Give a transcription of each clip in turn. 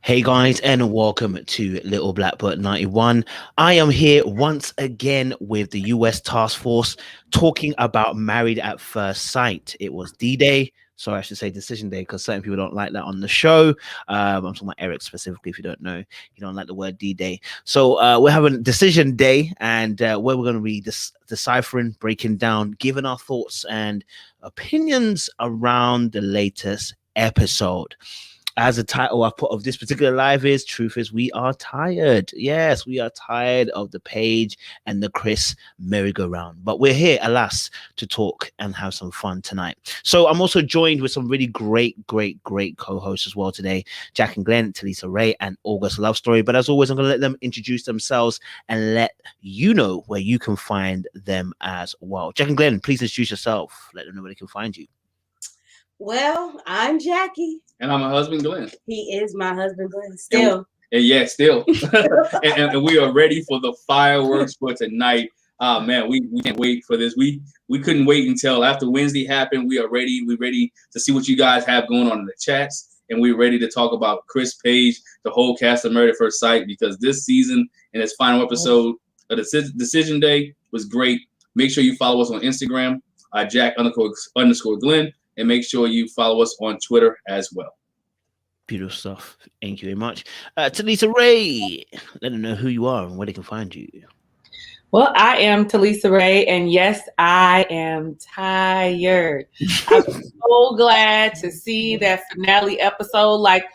Hey guys, and welcome to Little Blackbird 91. I am here once again with the US Taskforce talking about Married at First Sight. It was D-Day. Sorry, I should say Decision Day because certain people don't like that on the show. I'm talking about Eric specifically. If you don't know, you don't like the word D-Day. So we're having Decision Day, and where we're going to be deciphering, breaking down, giving our thoughts and opinions around the latest episode. As the title I've put of this particular live is, truth is, we are tired. Yes, we are tired of the Paige and the Chris merry-go-round. But we're here, alas, to talk and have some fun tonight. So I'm also joined with some really great co-hosts as well today. Jack and Glenn, Talisa Ray, and August Love Story. But as always, I'm going to let them introduce themselves and let you know where you can find them as well. Jack and Glenn, please introduce yourself. Let them know where they can find you. Well, I'm Jackie. And I'm my husband, Glenn. He is my husband, Glenn. Still. Still. and we are ready for the fireworks for tonight. Man, we can't wait for this. We couldn't wait until after Wednesday happened. We are ready. We're ready to see what you guys have going on in the chats. And we're ready to talk about Chris, Paige, the whole cast of Married at First Sight, because this season and its final episode of the Decision Day was great. Make sure you follow us on Instagram, Jack_Glenn. And make sure you follow us on Twitter as well. Beautiful stuff. Thank you very much. Talisa Ray, let them know who you are and where they can find you. Well, I am Talisa Ray, and yes, I am tired. I'm so glad to see that finale episode. Like,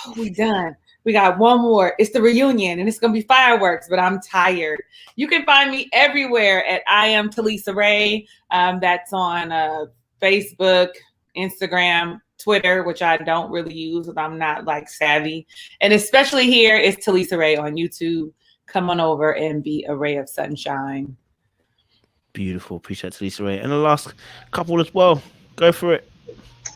oh, we done. We got one more. It's the reunion, and it's going to be fireworks, but I'm tired. You can find me everywhere at I am Talisa Ray. That's on Facebook, Instagram, Twitter, which I don't really use because I'm not like savvy. And especially here is Talisa Ray on YouTube. Come on over and be a ray of sunshine. Beautiful. Appreciate Talisa Ray. And the last couple as well. Go for it.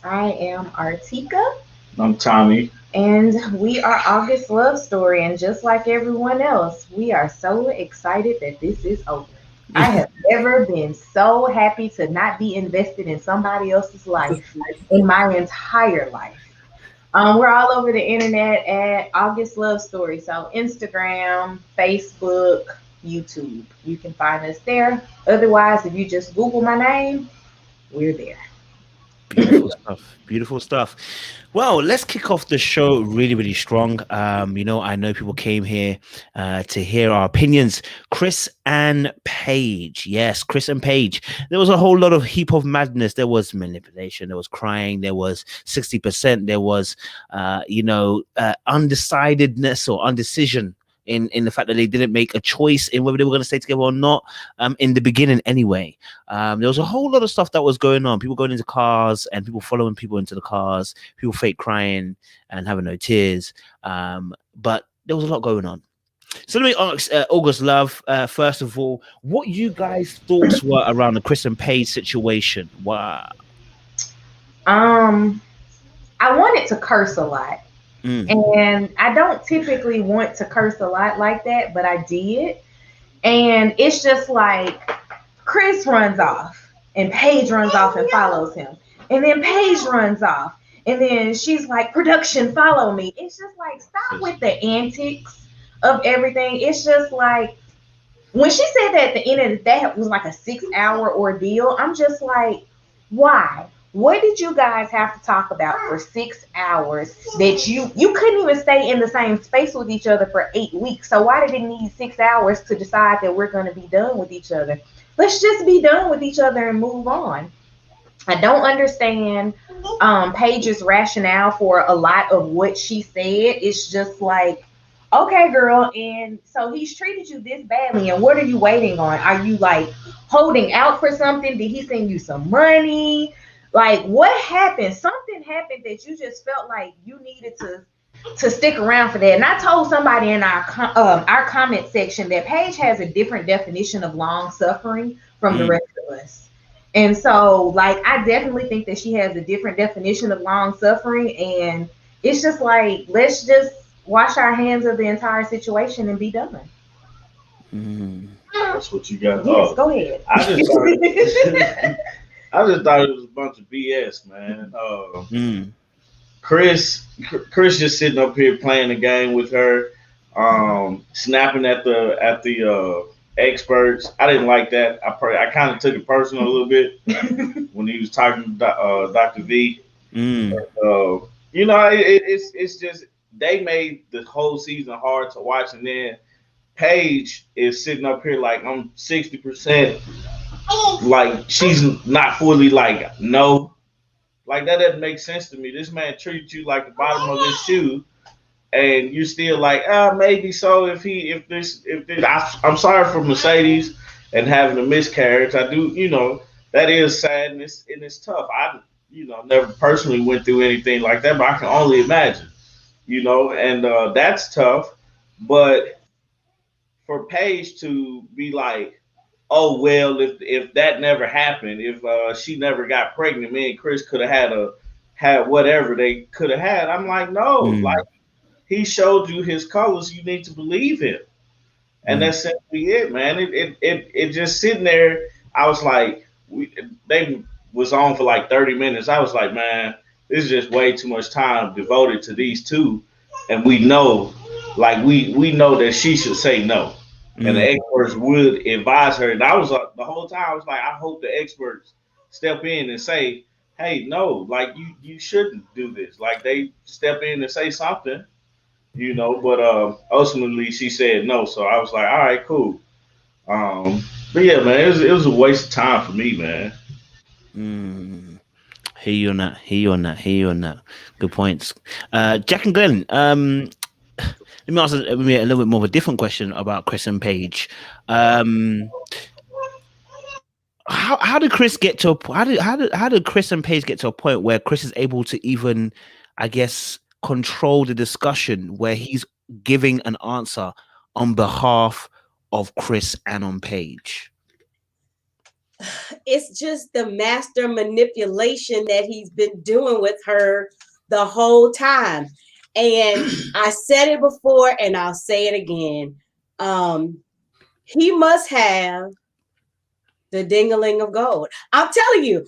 I am Artieka. I'm Tommy. And we are August Love Story. And just like everyone else, we are so excited that this is over. I have never been so happy to not be invested in somebody else's life in my entire life. We're all over the internet at August Love Story. So Instagram, Facebook, YouTube. You can find us there. Otherwise, if you just Google my name, we're there. Beautiful stuff. Beautiful stuff. Well, let's kick off the show really strong. I know people came here to hear our opinions. Chris and Paige. Yes, Chris and Paige. There was a whole lot of heap of madness. There was manipulation. There was crying. There was 60%. There was, undecidedness or undecision in the fact that they didn't make a choice in whether they were going to stay together or not in the beginning anyway. There was a whole lot of stuff that was going on. People going into cars and people following people into the cars, people fake crying and having no tears. But there was a lot going on. So let me ask August Love, first of all, what you guys' thoughts were around the Chris and Paige situation. Wow. I wanted to curse a lot. And I don't typically want to curse a lot like that, but I did. And it's just like Chris runs off and Paige runs off and follows him. And then Paige runs off. And then she's like, production, follow me. It's just like, stop with the antics of everything. It's just like, when she said that at the end of that was like a 6-hour ordeal, I'm just like, why? What did you guys have to talk about for 6 hours that you couldn't even stay in the same space with each other for 8 weeks? So why did it need 6 hours to decide that we're going to be done with each other? Let's just be done with each other and move on. I don't understand Paige's rationale for a lot of what she said. It's just like, okay, girl, and so he's treated you this badly, and what are you waiting on? Are you like holding out for something? Did he send you some money? Like, what happened? Something happened that you just felt like you needed to stick around for that. And I told somebody in our comment section that Paige has a different definition of long suffering from the rest of us. And so, like, I definitely think that she has a different definition of long suffering. And it's just like, let's just wash our hands of the entire situation and be done. That's what you got. Yes, go ahead. I just thought it was a bunch of BS, man. Chris just sitting up here playing the game with her, snapping at the experts. I didn't like that. I kind of took it personal a little bit when he was talking to Dr. V. You know, it's just they made the whole season hard to watch, and then Paige is sitting up here like I'm 60%, like she's not fully like no, like that doesn't make sense to me. This man treats you like the bottom of his shoe, and you're still like maybe so if this. I'm sorry for Mercedes and having a miscarriage. I do, you know, that is sad and it's tough. I never personally went through anything like that, but I can only imagine, you know, and that's tough. But for Paige to be like, oh, well, if that never happened, if she never got pregnant, me and Chris could have had whatever they could have had. I'm like, no, like he showed you his colors. You need to believe him. And that's simply it, man. It just sitting there. I was like, they was on for like 30 minutes. I was like, man, this is just way too much time devoted to these two. And we know, like we know that she should say no. And the experts would advise her. And I was the whole time I was like, I hope the experts step in and say, hey, no, like you shouldn't do this. Like they step in and say something, you know. But ultimately she said no. So I was like, all right, cool. But yeah, man, it was a waste of time for me, man. Hear you on that. Good points. Jack and Glenn, let me ask a little bit more of a different question about Chris and Paige. How did Chris get to how did Chris and Paige get to a point where Chris is able to even, I guess, control the discussion where he's giving an answer on behalf of Chris and on Paige? It's just the master manipulation that he's been doing with her the whole time. And I said it before and I'll say it again. He must have the ding-a-ling of gold. I'm telling you,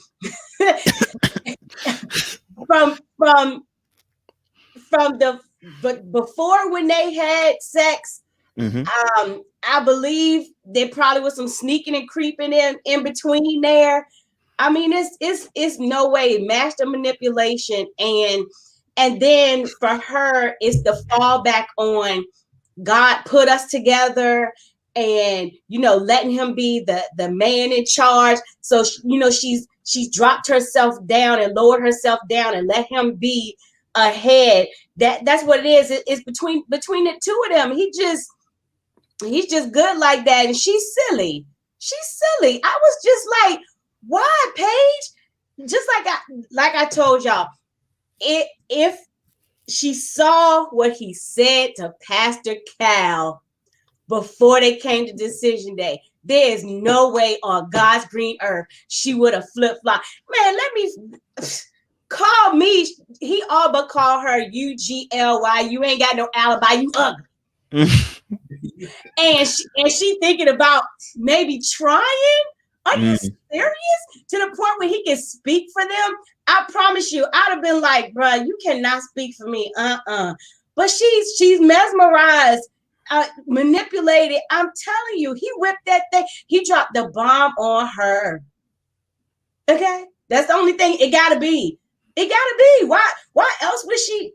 but before when they had sex, I believe there probably was some sneaking and creeping in between there. I mean, it's no way master manipulation, and then for her, it's the fallback on God put us together, and letting him be the man in charge. So she's dropped herself down and lowered herself down and let him be ahead. That's what it is. It's between the two of them. He's just good like that, and she's silly. I was just like, why, Paige? Just like I told y'all, if she saw what he said to Pastor Cal before they came to decision day, there is no way on God's green earth she would have flip-flopped. Man, let me call me. He all but called her UGLY. You ain't got no alibi. You ugly. and she thinking about maybe trying. Are you serious? To the point where he can speak for them? I promise you, I'd have been like, bro, you cannot speak for me. But she's mesmerized, manipulated. I'm telling you, he whipped that thing. He dropped the bomb on her. Okay? That's the only thing. It gotta be. Why else would she?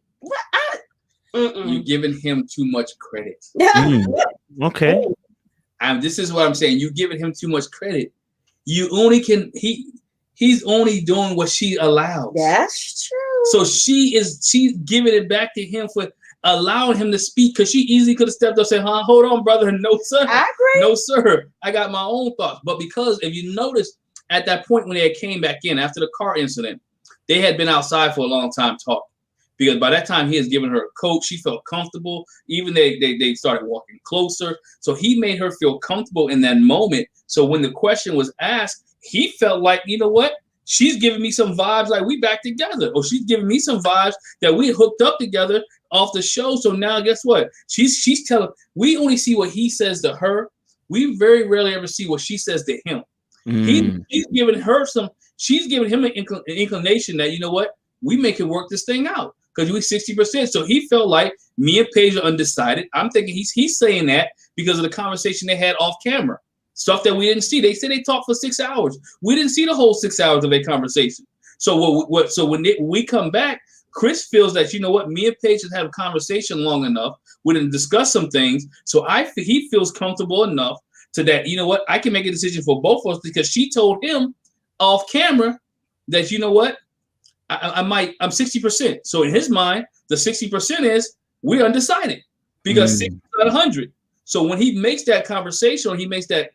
You're giving him too much credit. Okay. This is what I'm saying. You're giving him too much credit. You only can. He's only doing what she allows. That's true. So she's giving it back to him for allowing him to speak, because she easily could have stepped up and said, hold on, brother. No, sir. I agree. No, sir. I got my own thoughts. But because if you notice at that point when they came back in after the car incident, they had been outside for a long time talking. Because by that time he has given her a coat, she felt comfortable. Even they started walking closer. So he made her feel comfortable in that moment. So when the question was asked, he felt like, you know what? She's giving me some vibes like we back together. Or she's giving me some vibes that we hooked up together off the show. So now guess what? She's telling, we only see what he says to her. We very rarely ever see what she says to him. She's giving him an inclination that, you know what? We make it work this thing out. because you 60%. So he felt like me and Paige are undecided. I'm thinking he's saying that because of the conversation they had off camera, stuff that we didn't see. They said they talked for 6 hours. We didn't see the whole 6 hours of their conversation. So when we come back, Chris feels that, you know what, me and Paige have had a conversation long enough. We didn't discuss some things. So he feels comfortable enough to that, you know what, I can make a decision for both of us because she told him off camera that, you know what, I'm 60%. So in his mind, the 60% is we're undecided because 60 out of 100. So when he makes that conversation, or he makes that,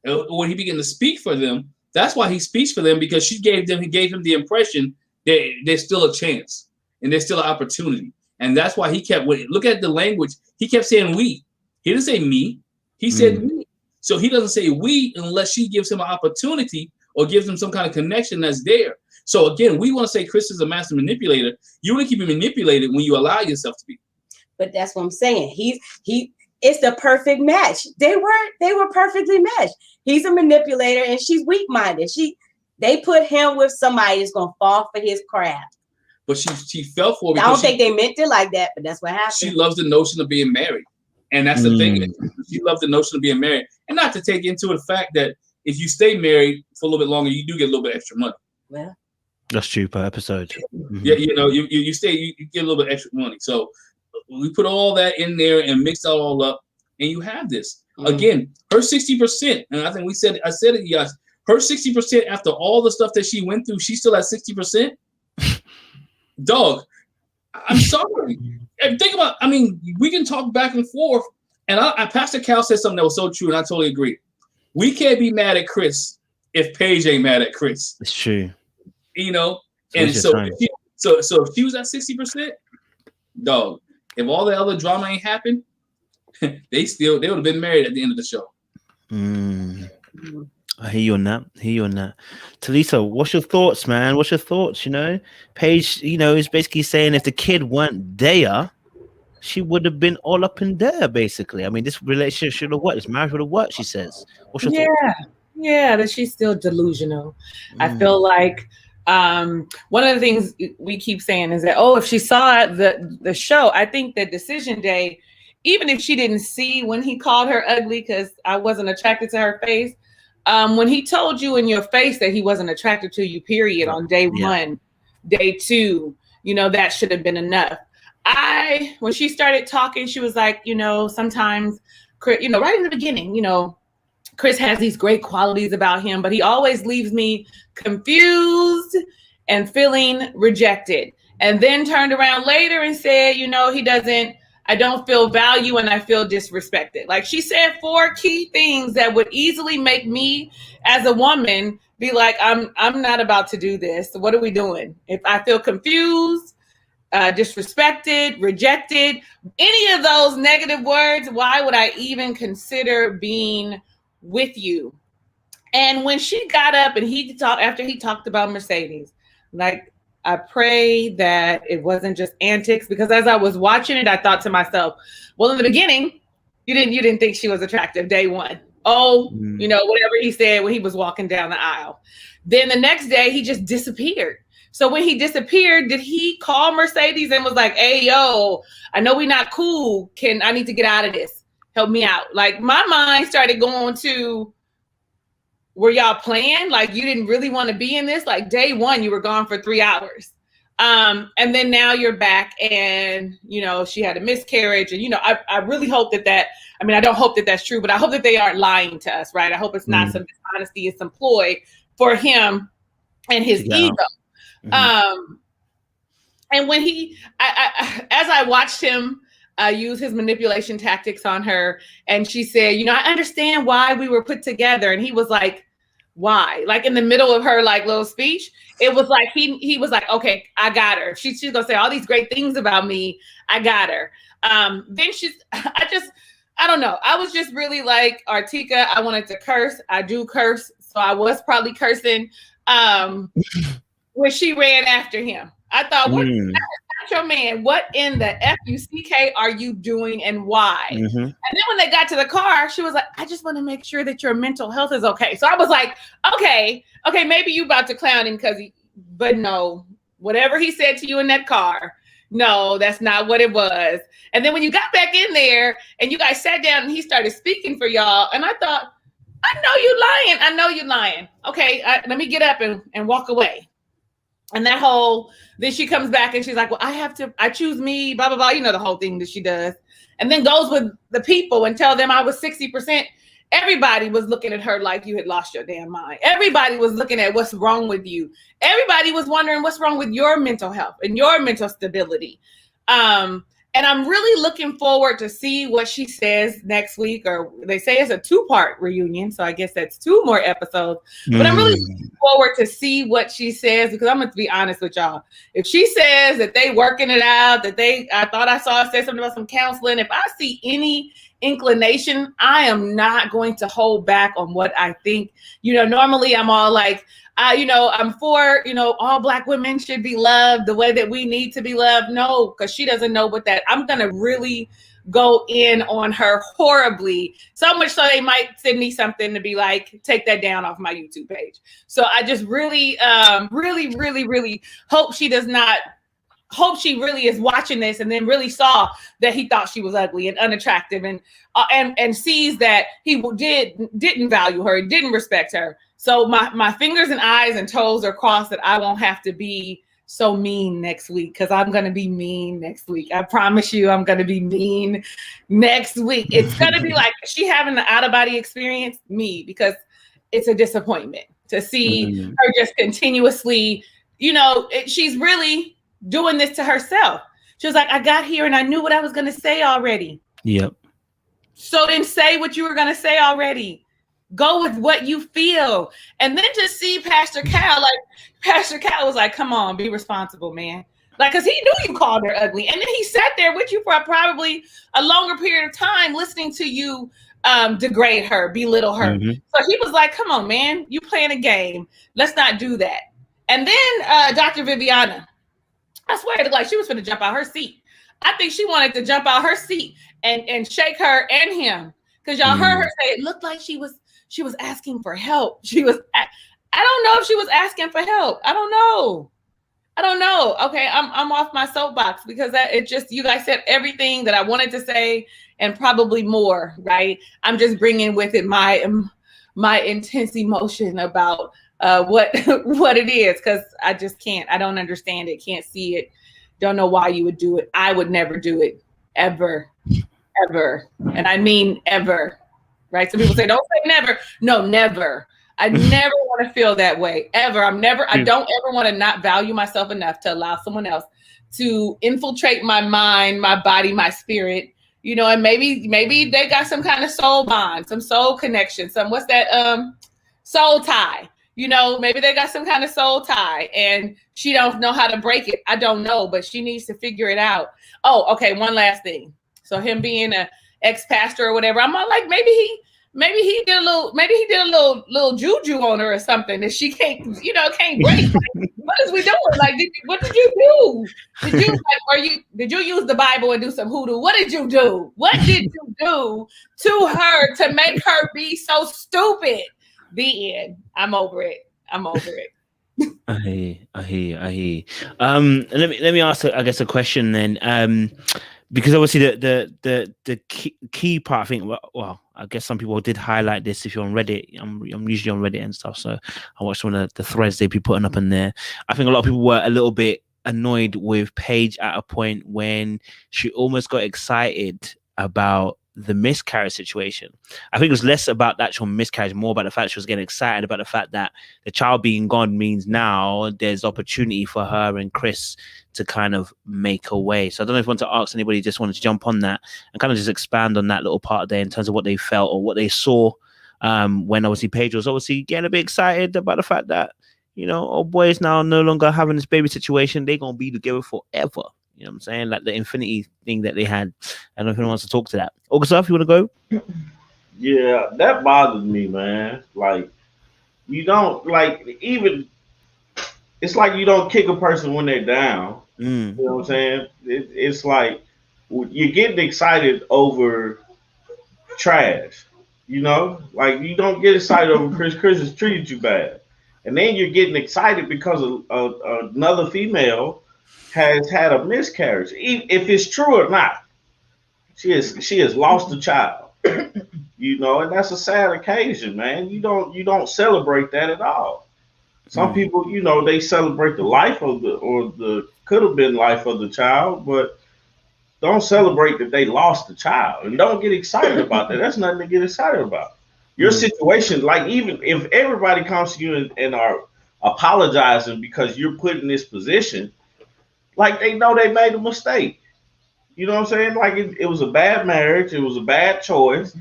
when he began to speak for them, that's why he speaks for them, because he gave him the impression that there's still a chance and there's still an opportunity. And that's why he kept, look at the language, he kept saying we. He didn't say me, he said we. So he doesn't say we unless she gives him an opportunity or gives him some kind of connection that's there. So again, we want to say Chris is a master manipulator. You want to keep him manipulated when you allow yourself to be. But that's what I'm saying. It's the perfect match. They were perfectly matched. He's a manipulator and she's weak-minded. They put him with somebody that's gonna fall for his craft. But she fell for it. I don't think they meant it like that, but that's what happened. She loves the notion of being married. And that's the thing. She loves the notion of being married. And not to take into the fact that if you stay married for a little bit longer, you do get a little bit extra money. Well, that's true per episode. Yeah, you know, you stay, you get a little bit extra money. So we put all that in there and mix it all up, and you have this. Again, her 60%, and I think I said it, yes. Her 60% after all the stuff that she went through, she's still at 60%. Dog, I'm sorry. And think about, I mean, we can talk back and forth. And Pastor Cal said something that was so true, and I totally agree. We can't be mad at Chris if Paige ain't mad at Chris. It's true. You know, and so if she was at 60%, dog, if all the other drama ain't happened, they would have been married at the end of the show. I hear you on that. Talisa, what's your thoughts, man? What's your thoughts? You know, Paige, you know, is basically saying if the kid weren't there, she would have been all up in there, basically. I mean, this relationship should have worked. This marriage would have worked, she says. What's your thoughts? Yeah, that she's still delusional. I feel like one of the things we keep saying is that, if she saw the show, I think that Decision Day, even if she didn't see when he called her ugly, because I wasn't attracted to her face, when he told you in your face that he wasn't attracted to you, period, on day one, day two, you know, that should have been enough. When she started talking, she was like, you know, sometimes, you know, right in the beginning, you know, Chris has these great qualities about him, but he always leaves me confused and feeling rejected. And then turned around later and said, you know, I don't feel value and I feel disrespected. Like, she said 4 key things that would easily make me as a woman be like, I'm not about to do this. What are we doing? If I feel confused, disrespected, rejected, any of those negative words, why would I even consider being with you? And when she got up and after he talked about Mercedes, like, I pray that it wasn't just antics, because as I was watching it, I thought to myself, well, in the beginning, you didn't think she was attractive day one. You know, whatever he said when he was walking down the aisle. Then the next day he just disappeared. So when he disappeared, did he call Mercedes and was like, hey, yo, I know we're not cool. I need to get out of this. Help me out. Like, my mind started going to, were y'all playing? Like, you didn't really want to be in this? Like, day one, you were gone for 3 hours. And then now you're back and, you know, she had a miscarriage. And, you know, I really hope I don't hope that that's true, but I hope that they aren't lying to us, right? I hope it's not some dishonesty. It's some ploy for him and his ego. And when as I watched him use his manipulation tactics on her, and she said, you know, I understand why we were put together. And he was like, why? Like, in the middle of her like little speech, it was like he was like, okay, I got her. She's gonna say all these great things about me. I got her. Then I don't know. I was just really like, Artieka, I wanted to curse. I do curse, so I was probably cursing when she ran after him. I thought, what? That's not your man. What in the FUCK are you doing, and why? And then when they got to the car, she was like, I just want to make sure that your mental health is okay. So I was like, okay, maybe you about to clown him but no, whatever he said to you in that car, No, that's not what it was. And then when you got back in there and you guys sat down and he started speaking for y'all, and I thought, I know you lying. I know you lying. Okay, let me get up and walk away. And that whole, then she comes back and she's like, well, I choose me, blah, blah, blah. You know, the whole thing that she does. And then goes with the people and tell them I was 60%. Everybody was looking at her like you had lost your damn mind. Everybody was looking at what's wrong with you. Everybody was wondering what's wrong with your mental health and your mental stability. And I'm really looking forward to see what she says next week, or they say it's a 2-part reunion. So I guess that's 2 more episodes, but I'm really looking forward to see what she says, because I'm going to be honest with y'all. If she says that they working it out, I thought I saw her say something about some counseling. If I see any inclination, I am not going to hold back on what I think. You know, normally I'm all like, I'm for, all Black women should be loved the way that we need to be loved. No, because she doesn't know what that. I'm going to really go in on her horribly, so much so they might send me something to be like, take that down off my YouTube page. So I just really, really, really, really hope she does not. Hope she really is watching this and then really saw that he thought she was ugly and unattractive, and sees that he didn't value her, didn't respect her. So my fingers and eyes and toes are crossed that I won't have to be so mean next week, because I'm going to be mean next week. I promise you I'm going to be mean next week. It's going to be like she having the out-of-body experience, me, because it's a disappointment to see her just continuously, she's really doing this to herself. She was like, I got here and I knew what I was going to say already. Yep. So then say what you were going to say already. Go with what you feel. And then just see Pastor Cal was like, come on, be responsible, man. Like, because he knew you called her ugly. And then he sat there with you for probably a longer period of time listening to you degrade her, belittle her. Mm-hmm. So he was like, come on, man, you playing a game. Let's not do that. And then Dr. Viviana, I swear to God, she was going to jump out her seat. I think she wanted to jump out her seat and shake her and him. Because y'all heard her say it looked like she was asking for help. I don't know if she was asking for help. I don't know. Okay, I'm off my soapbox, because you guys said everything that I wanted to say and probably more, right? I'm just bringing with it my intense emotion about what it is, because I just can't. I don't understand it. Can't see it. Don't know why you would do it. I would never do it, ever, and I mean ever. Right? Some people say, don't say never. No, never. I never want to feel that way, ever. I don't ever want to not value myself enough to allow someone else to infiltrate my mind, my body, my spirit, and maybe they got some kind of soul bond, some soul connection, what's that, soul tie, maybe they got some kind of soul tie and she don't know how to break it. I don't know, but she needs to figure it out. Oh, okay. One last thing. So him being a ex-pastor or whatever, I'm like, maybe he did a little juju on her or something that she can't break. Like, what is we doing? Like, what did you do? Did you use the Bible and do some hoodoo? What did you do? What did you do to her to make her be so stupid? The end. I'm over it. I hear. Let me ask, I guess, a question then. Because obviously the key part, I think, well, I guess some people did highlight this. If you're on Reddit, I'm usually on Reddit and stuff, so I watched one of the threads they'd be putting up in there. I think a lot of people were a little bit annoyed with Paige at a point when she almost got excited about the miscarriage situation. I think it was less about the actual miscarriage, more about the fact she was getting excited about the fact that the child being gone means now there's opportunity for her and Chris to kind of make a way. So I don't know if you want to ask anybody, just wanted to jump on that and kind of just expand on that little part there in terms of what they felt or what they saw when obviously Paige was obviously getting a bit excited about the fact that, old boy is now no longer having this baby situation. They're going to be together forever. You know what I'm saying? Like the infinity thing that they had. I don't know if anyone wants to talk to that. August, you want to go? Yeah, that bothers me, man. Like, you don't, even, it's like you don't kick a person when they're down. You know what I'm saying? It's like you're getting excited over trash. Like you don't get excited over Chris. Chris has treated you bad. And then you're getting excited because of another female has had a miscarriage, if it's true or not. She has lost a child. And that's a sad occasion, man. You don't celebrate that at all. Some people, they celebrate the life of the could have been life of the child, but don't celebrate that they lost the child, and don't get excited about that. That's nothing to get excited about. Your situation, like even if everybody comes to you and are apologizing because you're put in this position, like they know they made a mistake. You know what I'm saying? Like it was a bad marriage. It was a bad choice.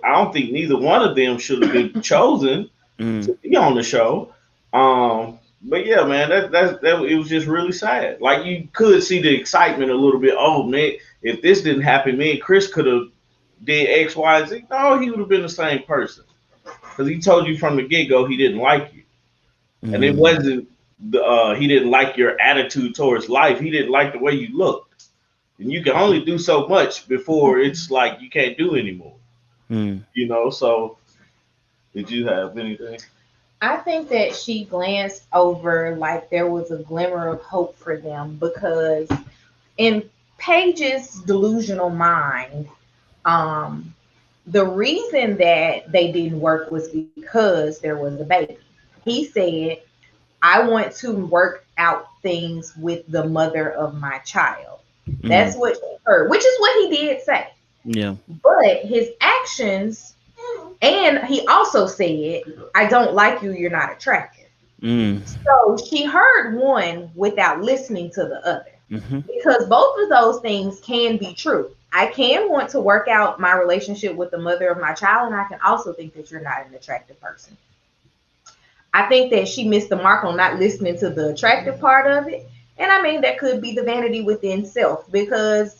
I don't think neither one of them should have been chosen to be on the show. But yeah, man, that it was just really sad. Like you could see the excitement a little bit. Oh man, if this didn't happen, me and Chris could have did X, Y, and Z. No, he would have been the same person because he told you from the get-go he didn't like you, and it wasn't he didn't like your attitude towards life. He didn't like the way you looked, and you can only do so much before it's like you can't do anymore. So did you have anything? I think that she glanced over like there was a glimmer of hope for them, because in Paige's delusional mind, the reason that they didn't work was because there was a baby. He said, I want to work out things with the mother of my child. That's what she heard, which is what he did say. Yeah. But his actions, and he also said, I don't like you, you're not attractive. So she heard one without listening to the other. Because both of those things can be true. I can want to work out my relationship with the mother of my child, and I can also think that you're not an attractive person. I think that she missed the mark on not listening to the attractive part of it. And I mean, that could be the vanity within self, because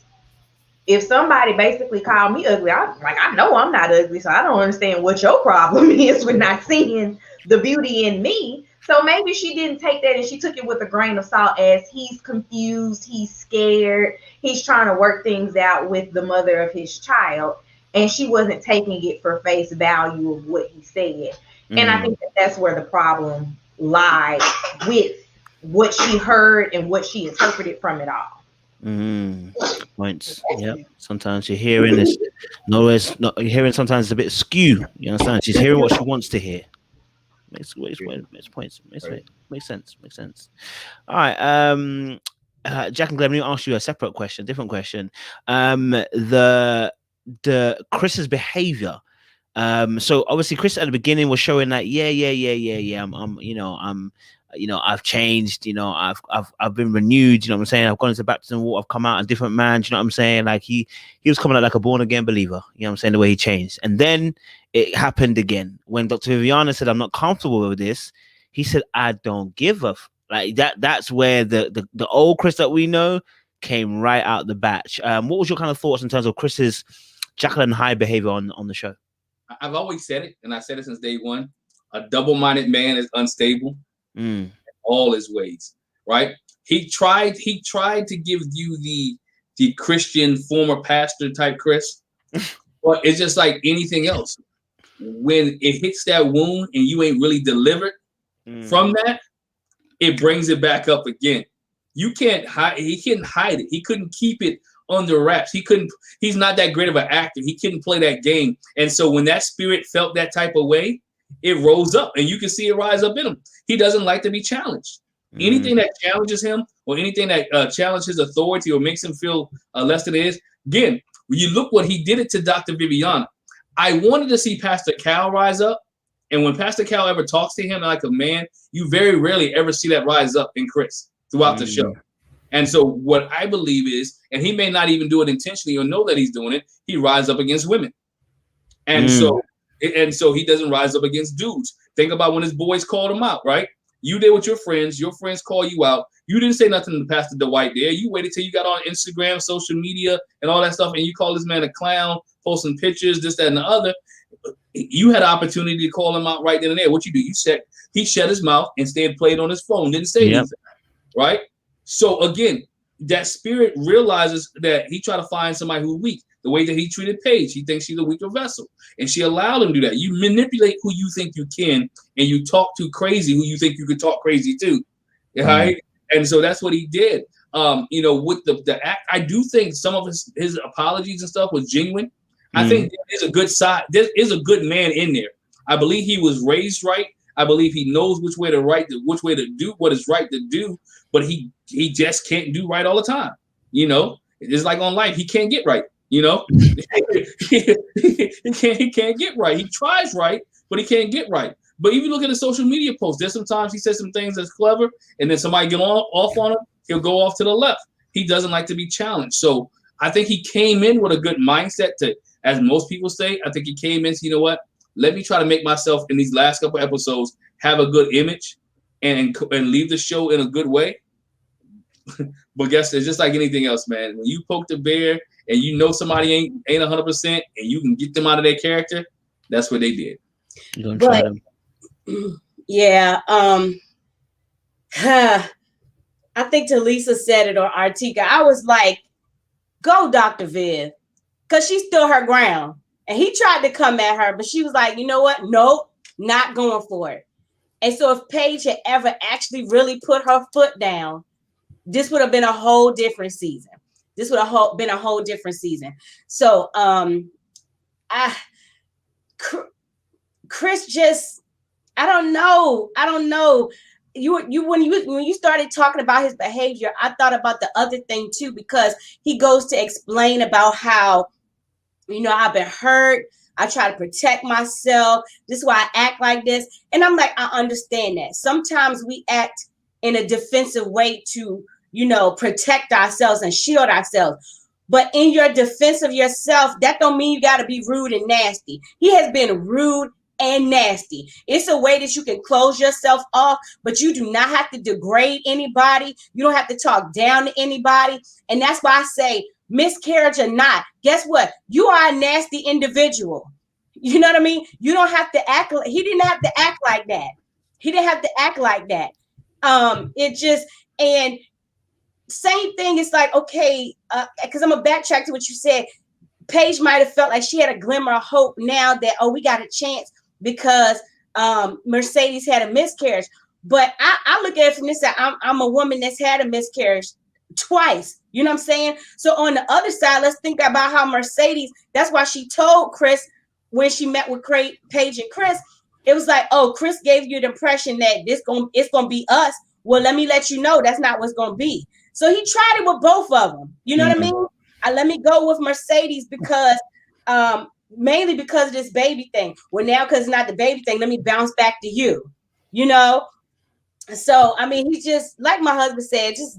if somebody basically called me ugly, I'm like, I know I'm not ugly, so I don't understand what your problem is with not seeing the beauty in me. So maybe she didn't take that and she took it with a grain of salt, as he's confused, he's scared, he's trying to work things out with the mother of his child, and she wasn't taking it for face value of what he said. And I think that that's where the problem lies, with what she heard and what she interpreted from it all. Points. Yeah. Sometimes you're hearing this. No, it's not. You're hearing sometimes it's a bit skew. You understand? She's hearing what she wants to hear. Makes points. Makes sense. All right. Jack and Glenn, let me ask you a separate question, different question. The Chris's behavior. So obviously Chris at the beginning was showing that I've changed, I've been renewed, what I'm saying? I've gone into baptism of water, I've come out a different man, what I'm saying? Like he was coming out like a born again believer, what I'm saying, the way he changed. And then it happened again when Dr. Viviana said, I'm not comfortable with this. He said, I don't give a like that. That's where the old Chris that we know came right out the batch. What was your kind of thoughts in terms of Chris's Jekyll and Hyde behavior on the show? I've always said it, and I said it since day one. A double-minded man is unstable in all his ways, right? He tried to give you the Christian former pastor type Chris, but it's just like anything else. When it hits that wound and you ain't really delivered from that, it brings it back up again. You can't hide. He couldn't hide it. He couldn't keep it under wraps. He's not that great of an actor. He couldn't play that game. And so when that spirit felt that type of way, it rose up, and you can see it rise up in him. He doesn't like to be challenged. Anything that challenges him, or anything that challenges his authority or makes him feel less than it is. Again, when you look what he did it to Dr. Viviana. I wanted to see Pastor Cal rise up. And when Pastor Cal ever talks to him like a man, you very rarely ever see that rise up in Chris throughout the show. And so what I believe is, and he may not even do it intentionally or know that he's doing it, he rises up against women. And so he doesn't rise up against dudes. Think about when his boys called him out, right? You did with your friends call you out. You didn't say nothing to Pastor Dwight there. You waited till you got on Instagram, social media, and all that stuff, and you called this man a clown, posting pictures, this, that, and the other. You had an opportunity to call him out right then and there. What you do? He shut his mouth, instead played on his phone, didn't say anything, right? So again, that spirit realizes that he tried to find somebody who's weak. The way that he treated Paige, he thinks she's a weaker vessel, and she allowed him to do that. You manipulate who you think you can, and you talk too crazy who you think you could talk crazy to, right? And so that's what he did. You know, with the act, I do think some of his apologies and stuff was genuine. I think there's a good side. There is a good man in there. I believe he was raised right. I believe he knows which way to do what is right to do, but he just can't do right all the time. You know, it's like on life, he can't get right. You know, he can't get right. He tries right, but he can't get right. But if you look at the social media posts, there's sometimes he says some things that's clever, and then somebody get off on him, he'll go off to the left. He doesn't like to be challenged. So I think he came in with a good mindset to, as most people say, I think he came in, so you know what? Let me try to make myself in these last couple episodes have a good image and leave the show in a good way. But guess it's just like anything else, man. When you poke the bear and you know somebody ain't 100% and you can get them out of their character, that's what they did. But, yeah, I think Talisa said it, or Artieka. I was like, go Dr. Viv, because she stood her ground. And he tried to come at her, but she was like, you know what? Nope, not going for it. And so if Paige had ever actually really put her foot down, this would have been a whole different season. This would have been a whole different season. So Chris just, I don't know. When you started talking about his behavior, I thought about the other thing too, because he goes to explain about how, you know, I've been hurt. I try to protect myself. This is why I act like this. And I'm like, I understand that. Sometimes we act in a defensive way to, you know, protect ourselves and shield ourselves. But in your defense of yourself, that don't mean you got to be rude and nasty. He has been rude and nasty. It's a way that you can close yourself off, but you do not have to degrade anybody. You don't have to talk down to anybody. And that's why I say, miscarriage or not, guess what? You are a nasty individual. You know what I mean? You don't have to act like, he didn't have to act like that. He didn't have to act like that. It just, and same thing. It's like, okay, because I'm gonna backtrack to what you said. Paige might have felt like she had a glimmer of hope now that, oh, we got a chance because Mercedes had a miscarriage. But I look at it from this side. I'm a woman that's had a miscarriage twice. You know what I'm saying? So on the other side, let's think about how Mercedes, that's why she told Chris when she met with Paige and Chris, it was like, oh, Chris gave you the impression that it's gonna be us. Well, let me let you know that's not what's gonna be. So he tried it with both of them. You know what I mean? Let me go with Mercedes because mainly because of this baby thing. Well, now because it's not the baby thing, let me bounce back to you. You know? So I mean, he's just like my husband said, just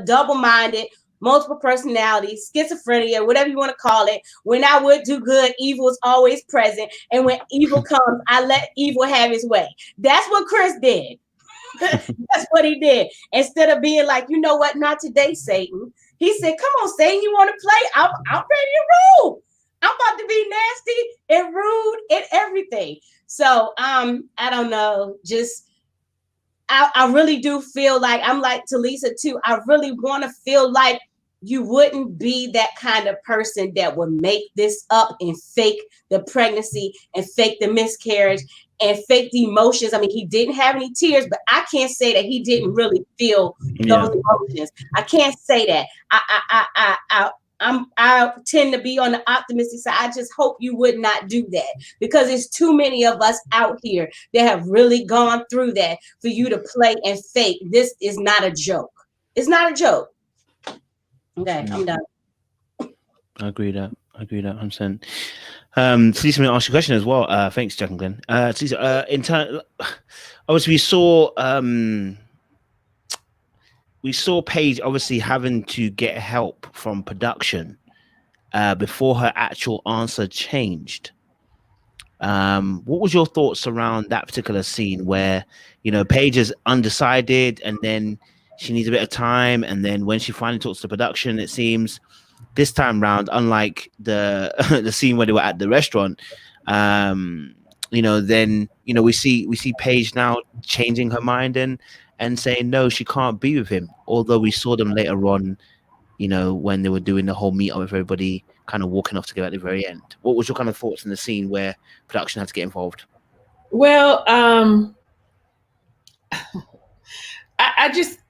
double-minded, multiple personalities, schizophrenia, whatever you want to call it. When I would do good, evil is always present. And when evil comes, I let evil have his way. That's what Chris did. That's what he did. Instead of being like, you know what, not today, Satan. He said, come on, Satan, you want to play? I'm ready to roll. I'm about to be nasty and rude and everything. So I don't know, just I really do feel like I'm like Talisa too. I really want to feel like you wouldn't be that kind of person that would make this up and fake the pregnancy and fake the miscarriage and fake the emotions. I mean, he didn't have any tears, but I can't say that he didn't really feel those emotions. I can't say that. I tend to be on the optimistic side. I just hope you would not do that because there's too many of us out here that have really gone through that for you to play and fake. This is not a joke. It's not a joke. Okay, I'm done. I agree that 100%. Talisa, I'm gonna ask you a question as well. Thanks, Jack and Glenn. Talisa, in turn, obviously we saw Paige obviously having to get help from production before her actual answer changed. What was your thoughts around that particular scene where, you know, Paige is undecided and then she needs a bit of time, and then when she finally talks to production, it seems this time round, unlike the the scene where they were at the restaurant, you know, then, you know, we see Paige now changing her mind and saying no, she can't be with him. Although we saw them later on, you know, when they were doing the whole meet-up with everybody kind of walking off together at the very end. What was your kind of thoughts in the scene where production had to get involved? Well, I just,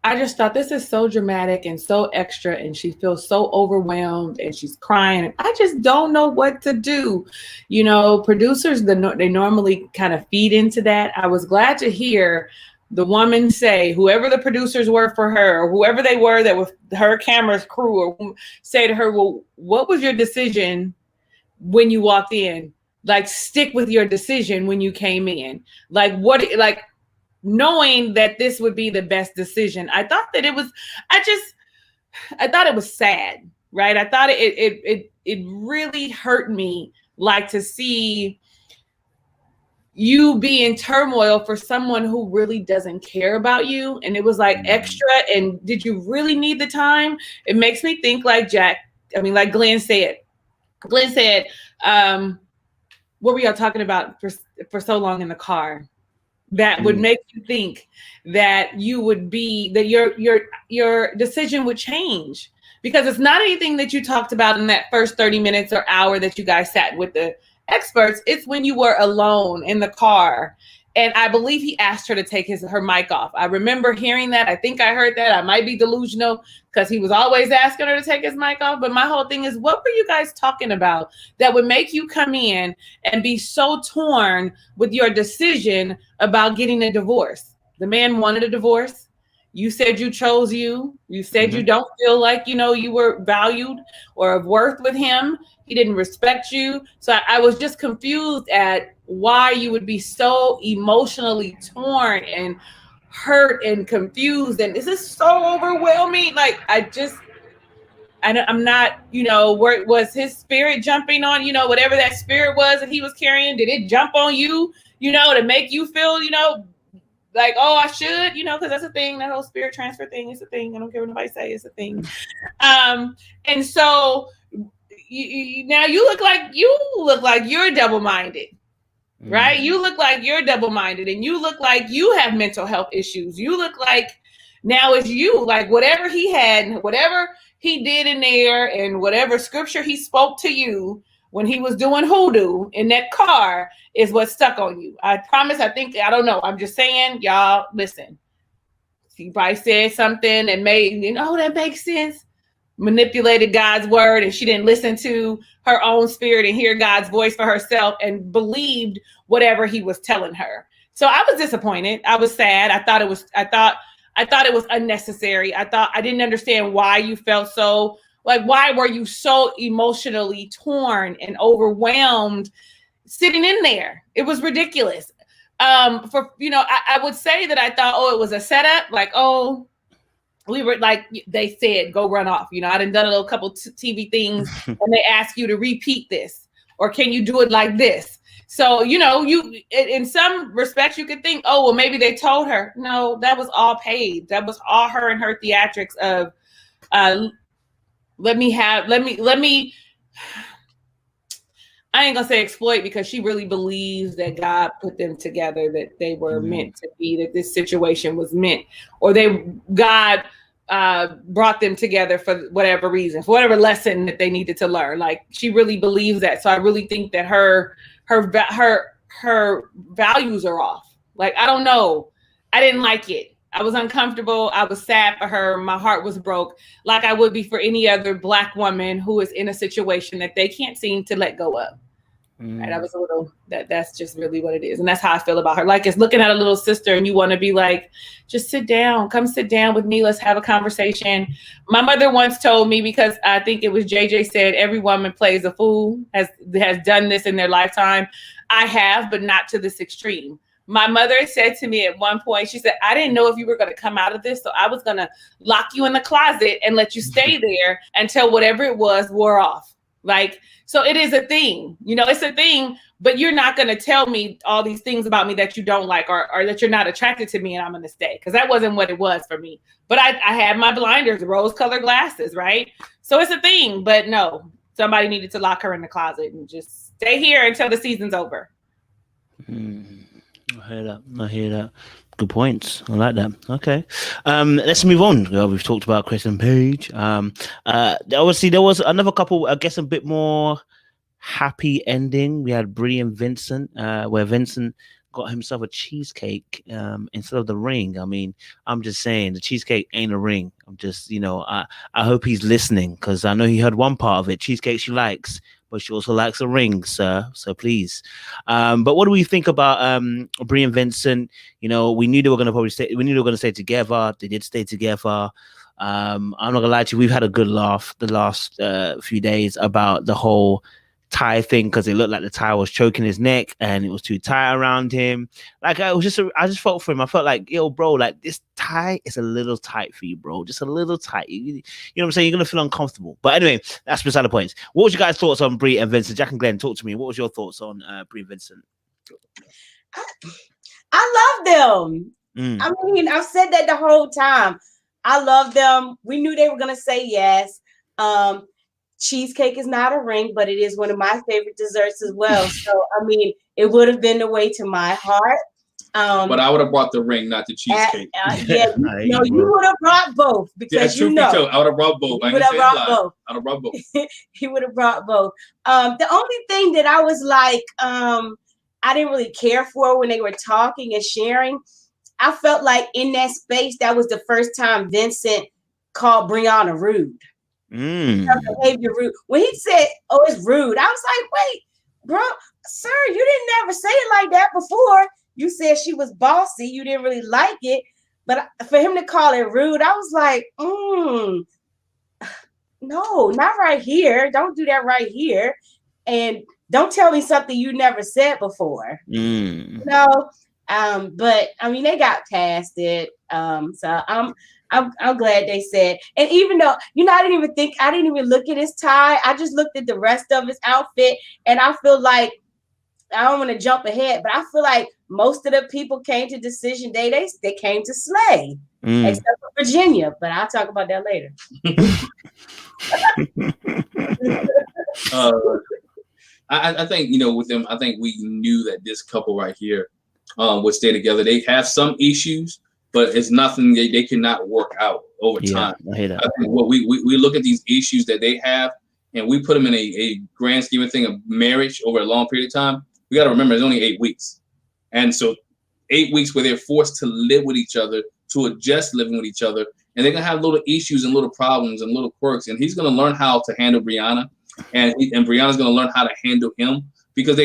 I just thought this is so dramatic and so extra, and she feels so overwhelmed and she's crying. I just don't know what to do. You know, producers, they normally kind of feed into that. I was glad to hear the woman say, whoever the producers were for her, or whoever they were that was her camera's crew, or say to her, well, what was your decision when you walked in? Like, stick with your decision when you came in. Like, what, like, knowing that this would be the best decision. I thought that it was, I thought it was sad, right? I thought it really hurt me, like, to see you be in turmoil for someone who really doesn't care about you. And it was like extra. And did you really need the time? It makes me think like like Glenn said, what were y'all talking about for so long in the car? That would make you think that you would be, that your decision would change, because it's not anything that you talked about in that first 30 minutes or hour that you guys sat with the experts. It's when you were alone in the car. And I believe he asked her to take her mic off. I remember hearing that. I think I heard that. I might be delusional because he was always asking her to take his mic off. But my whole thing is, what were you guys talking about that would make you come in and be so torn with your decision about getting a divorce? The man wanted a divorce. You said you chose you. You said you don't feel like, you were valued or of worth with him. He didn't respect you. So I was just confused at why you would be so emotionally torn and hurt and confused. And this is so overwhelming. Like, I'm not, where was his spirit jumping on, whatever that spirit was that he was carrying? Did it jump on you, to make you feel, like, oh, I should, because that's a thing. That whole spirit transfer thing is a thing. I don't care what nobody say, it's a thing. And so now you look like you're double-minded, right? You look like you're double-minded, and you look like you have mental health issues. You look like now it's you, like whatever he had, whatever he did in there, and whatever scripture he spoke to you when he was doing hoodoo in that car is what stuck on you. I promise. I don't know. I'm just saying, y'all, listen. He probably said something and made, that makes sense. Manipulated God's word, and she didn't listen to her own spirit and hear God's voice for herself and believed whatever he was telling her. So I was disappointed. I was sad. I thought it was unnecessary. I didn't understand why you felt so, like, why were you so emotionally torn and overwhelmed sitting in there? It was ridiculous. I would say that I thought, it was a setup. Like, we were like, they said, go run off. I done a little couple TV things and they ask you to repeat this, or can you do it like this? So, you, in some respects, you could think, maybe they told her. No, that was all paid. That was all her and her theatrics of, let me, I ain't gonna say exploit, because she really believes that God put them together, that they were meant to be, that this situation was meant, or God brought them together for whatever reason, for whatever lesson that they needed to learn. Like, she really believes that. So I really think that her values are off. Like, I don't know. I didn't like it. I was uncomfortable. I was sad for her. My heart was broke, like I would be for any other Black woman who is in a situation that they can't seem to let go of. Right? I was a little, that's just really what it is. And that's how I feel about her. Like, it's looking at a little sister and you want to be like, just sit down, come sit down with me. Let's have a conversation. My mother once told me, because I think it was JJ said, every woman plays a fool, has done this in their lifetime. I have, but not to this extreme. My mother said to me at one point, she said, I didn't know if you were going to come out of this, so I was going to lock you in the closet and let you stay there until whatever it was wore off. Like, so it is a thing, it's a thing, but you're not going to tell me all these things about me that you don't like, or that you're not attracted to me and I'm going to stay. Because that wasn't what it was for me. But I had my blinders, rose-colored glasses, right? So it's a thing, but no, somebody needed to lock her in the closet and just stay here until the season's over. I hear that. Good points. I like that. Okay. Let's move on. We've talked about Chris and Paige. Obviously, there was another couple, I guess, a bit more happy ending. We had Brie and Vincent, where Vincent got himself a cheesecake instead of the ring. I mean, I'm just saying the cheesecake ain't a ring. I'm just, I hope he's listening, because I know he heard one part of it. Cheesecake she likes, but she also likes a ring, sir. So please. But what do we think about Brie and Vincent? We knew they were going to stay together. They did stay together. I'm not gonna lie to you, we've had a good laugh the last few days about the whole tie thing, because it looked like the tie was choking his neck and it was too tight around him. Like, I just felt for him. I felt like, yo, bro, like, this tie is a little tight for you, bro. Just a little tight. You know what I'm saying? You're gonna feel uncomfortable. But anyway, that's beside the point. What was your guys' thoughts on Brie and Vincent? Jack and Glenn, talk to me. What was your thoughts on Brie and Vincent? I love them. I mean, I've said that the whole time. I love them. We knew they were going to say yes. Cheesecake is not a ring, but it is one of my favorite desserts as well. So, I mean, it would have been the way to my heart. But I would have brought the ring, not the cheesecake. You would have brought both, because I would have brought both. He would have brought both. I would have brought both. He would have brought both. The only thing that I was like, I didn't really care for when they were talking and sharing, I felt like in that space, that was the first time Vincent called Brianna rude. Her behavior rude. When he said, "Oh, it's rude," I was like, "Wait, bro, sir, you didn't ever say it like that before. You said she was bossy. You didn't really like it, but for him to call it rude, I was like, no, not right here. Don't do that right here, and don't tell me something you never said before." But I mean, they got past it. So I'm glad they said. And even though, I didn't even look at his tie. I just looked at the rest of his outfit, and I feel like, I don't want to jump ahead, but I feel like most of the people came to decision day. They came to slay, except for Virginia. But I'll talk about that later. I think, with them, I think we knew that this couple right here would stay together. They have some issues, but it's nothing they cannot work out over time. I hear that. I think what we look at these issues that they have, and we put them in a grand scheme of thing of marriage over a long period of time. We got to remember it's only 8 weeks. And so 8 weeks where they're forced to live with each other, to adjust living with each other, and they're going to have little issues and little problems and little quirks. And he's going to learn how to handle Brianna, and Brianna's going to learn how to handle him, because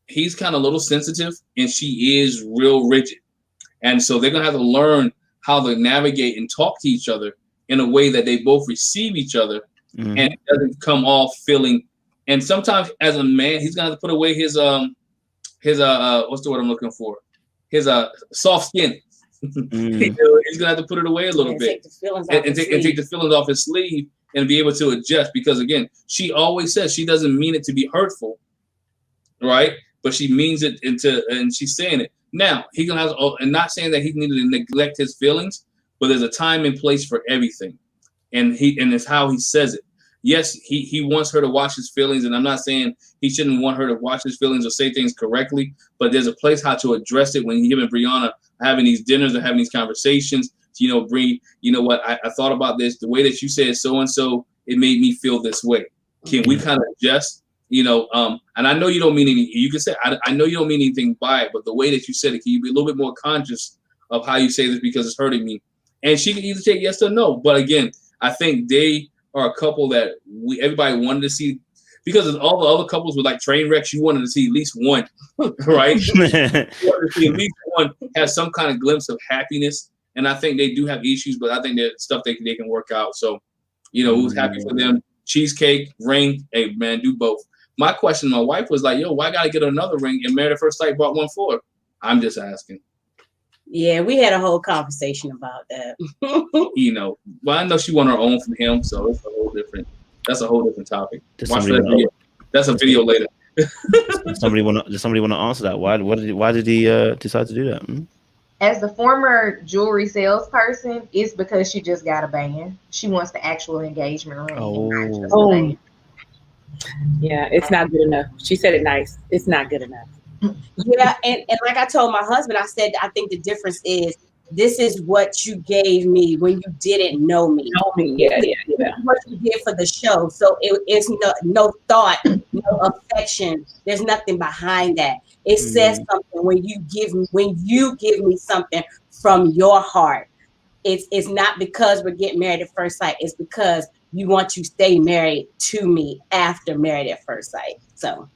he's kind of a little sensitive and she is real rigid. And so they're going to have to learn how to navigate and talk to each other in a way that they both receive each other, and it doesn't come off feeling. And sometimes as a man, he's going to have to put away his what's the word I'm looking for? His soft skin. He's going to have to put it away a little bit and take the feelings off his sleeve and be able to adjust, because again, she always says she doesn't mean it to be hurtful, right? But she means it and she's saying it. Now, he's going to have to, and not saying that he needed to neglect his feelings, but there's a time and place for everything. And it's how he says it. Yes, he wants her to watch his feelings, and I'm not saying he shouldn't want her to watch his feelings or say things correctly, but there's a place how to address it when him and Brianna are having these dinners or having these conversations. Bree, you know what? I thought about this. The way that you said so-and-so, it made me feel this way. Can we kind of adjust? And I know you don't mean anything. You can say, I know you don't mean anything by it, but the way that you said it, can you be a little bit more conscious of how you say this, because it's hurting me? And she can either take yes or no. But again, I think they are a couple that everybody wanted to see, because of all the other couples with like train wrecks, you wanted to see at least one, right? You wanted to see at least one have some kind of glimpse of happiness. And I think they do have issues, but I think there's stuff they can work out. So, who's happy for them? Cheesecake, ring, hey man, do both. My question, my wife was like, yo, why gotta get another ring? And Married at First Sight bought one for her. I'm just asking. Yeah, we had a whole conversation about that. Well, I know she won her own from him, so that's a whole different topic. Watch that video. That's a video later. Does somebody want to answer that? Why did he decide to do that? As the former jewelry salesperson, it's because she just got a band. She wants the actual engagement ring. Oh. Yeah, it's not good enough. She said it nice. It's not good enough. Yeah, and like I told my husband, I said, I think the difference is, this is what you gave me when you didn't know me. Yeah. What you did for the show. So it's no thought, no affection. There's nothing behind that. It says something when you give me something from your heart. It's not because we're getting married at first sight. It's because you want to stay married to me after married at first sight. So.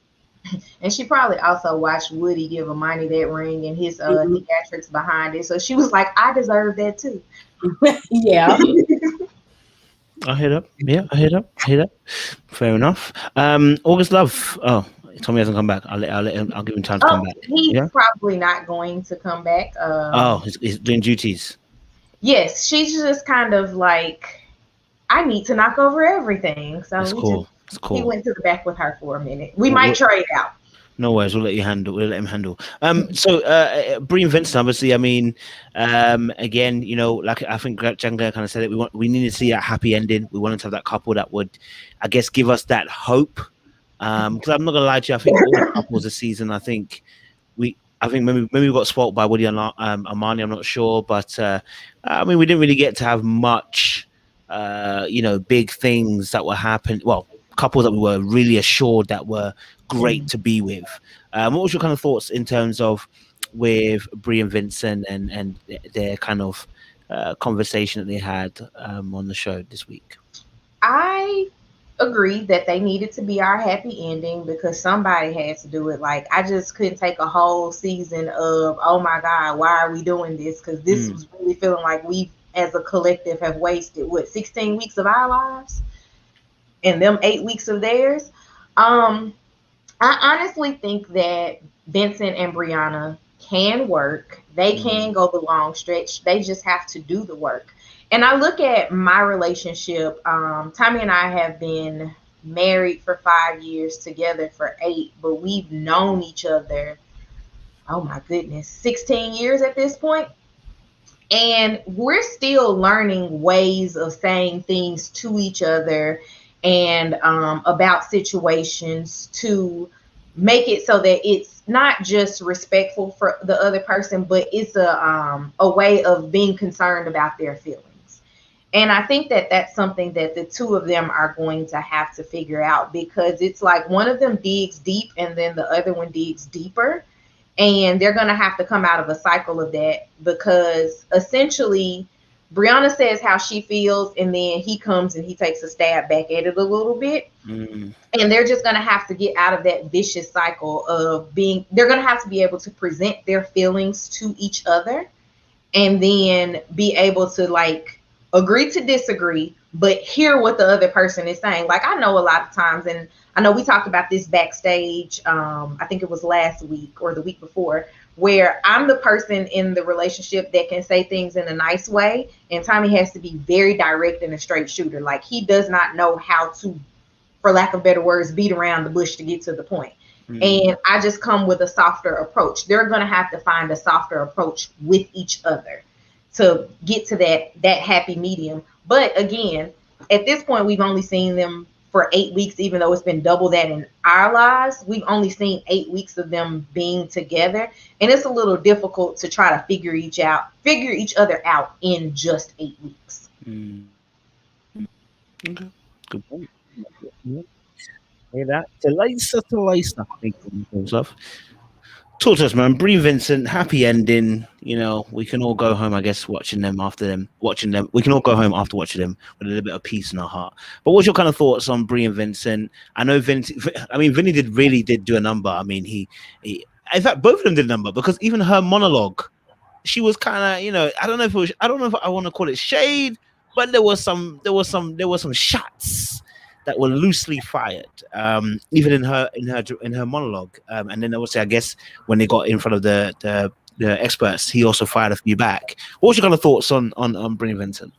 And she probably also watched Woody give Amani that ring and his theatrics behind it. So she was like, I deserve that too. Yeah. I hear that. Yeah, I hear that. Fair enough. August Love. Oh, Tommy hasn't come back. I'll let him. I'll give him time to come back. He's probably not going to come back. He's doing duties. Yes, she's just kind of like, I need to knock over everything. So That's cool. He went to the back with her for a minute. We might trade out. No worries. We'll let him handle. So Brie and Vincent, obviously, I mean, again, you know, like I think Janga kind of said it, we need to see a happy ending. We wanted to have that couple that would, I guess, give us that hope. Because I'm not gonna lie to you, I think all the couples this season, I think maybe we got spoiled by Woody and Amani, I'm not sure, but I mean, we didn't really get to have much, big things that were happening. Well, couples that we were really assured that were great to be with. What was your kind of thoughts in terms of with Brie and Vincent and their kind of conversation that they had on the show this week? I agree that they needed to be our happy ending because somebody had to do it. Like, I just couldn't take a whole season of, oh my God, why are we doing this? Because this was really feeling like we as a collective have wasted 16 weeks of our lives and them 8 weeks of theirs. I honestly think that Vincent and Brianna can work. They can go the long stretch. They just have to do the work. And I look at my relationship. Tommy and I have been married for 5 years, together for 8, but we've known each other, oh my goodness, 16 years at this point. And we're still learning ways of saying things to each other and about situations to make it so that it's not just respectful for the other person, but it's a way of being concerned about their feelings. And I think that that's something that the two of them are going to have to figure out, because it's like one of them digs deep and then the other one digs deeper. And they're going to have to come out of a cycle of that, because essentially Brianna says how she feels, and then he comes and he takes a stab back at it a little bit. And they're just going to have to get out of that vicious cycle of they're going to have to be able to present their feelings to each other and then be able to like agree to disagree, but hear what the other person is saying. Like, I know a lot of times, and I know we talked about this backstage, I think it was last week or the week before, where I'm the person in the relationship that can say things in a nice way, and Tommy has to be very direct and a straight shooter. Like, he does not know how to, for lack of better words, beat around the bush to get to the point. And I just come with a softer approach. They're going to have to find a softer approach with each other to get to that happy medium. But again, at this point, we've only seen them for 8 weeks, even though it's been double that in our lives. We've only seen 8 weeks of them being together. And it's a little difficult to try to figure each other out in just 8 weeks. Okay. Good point. Yeah. Hear that? Talisa. Talk to us, man. Brie Vincent, happy ending. You know, we can all go home, I guess, watching them. We can all go home after watching them with a little bit of peace in our heart. But what's your kind of thoughts on Brie and Vincent? I know Vinny really did do a number. I mean, he in fact, both of them did a number, because even her monologue, she was kind of, you know, I don't know if I want to call it shade, but there was some shots that were loosely fired, even in her monologue. And then obviously, I guess when they got in front of the experts, he also fired a few back. What was your kind of thoughts on Brie and Vincent?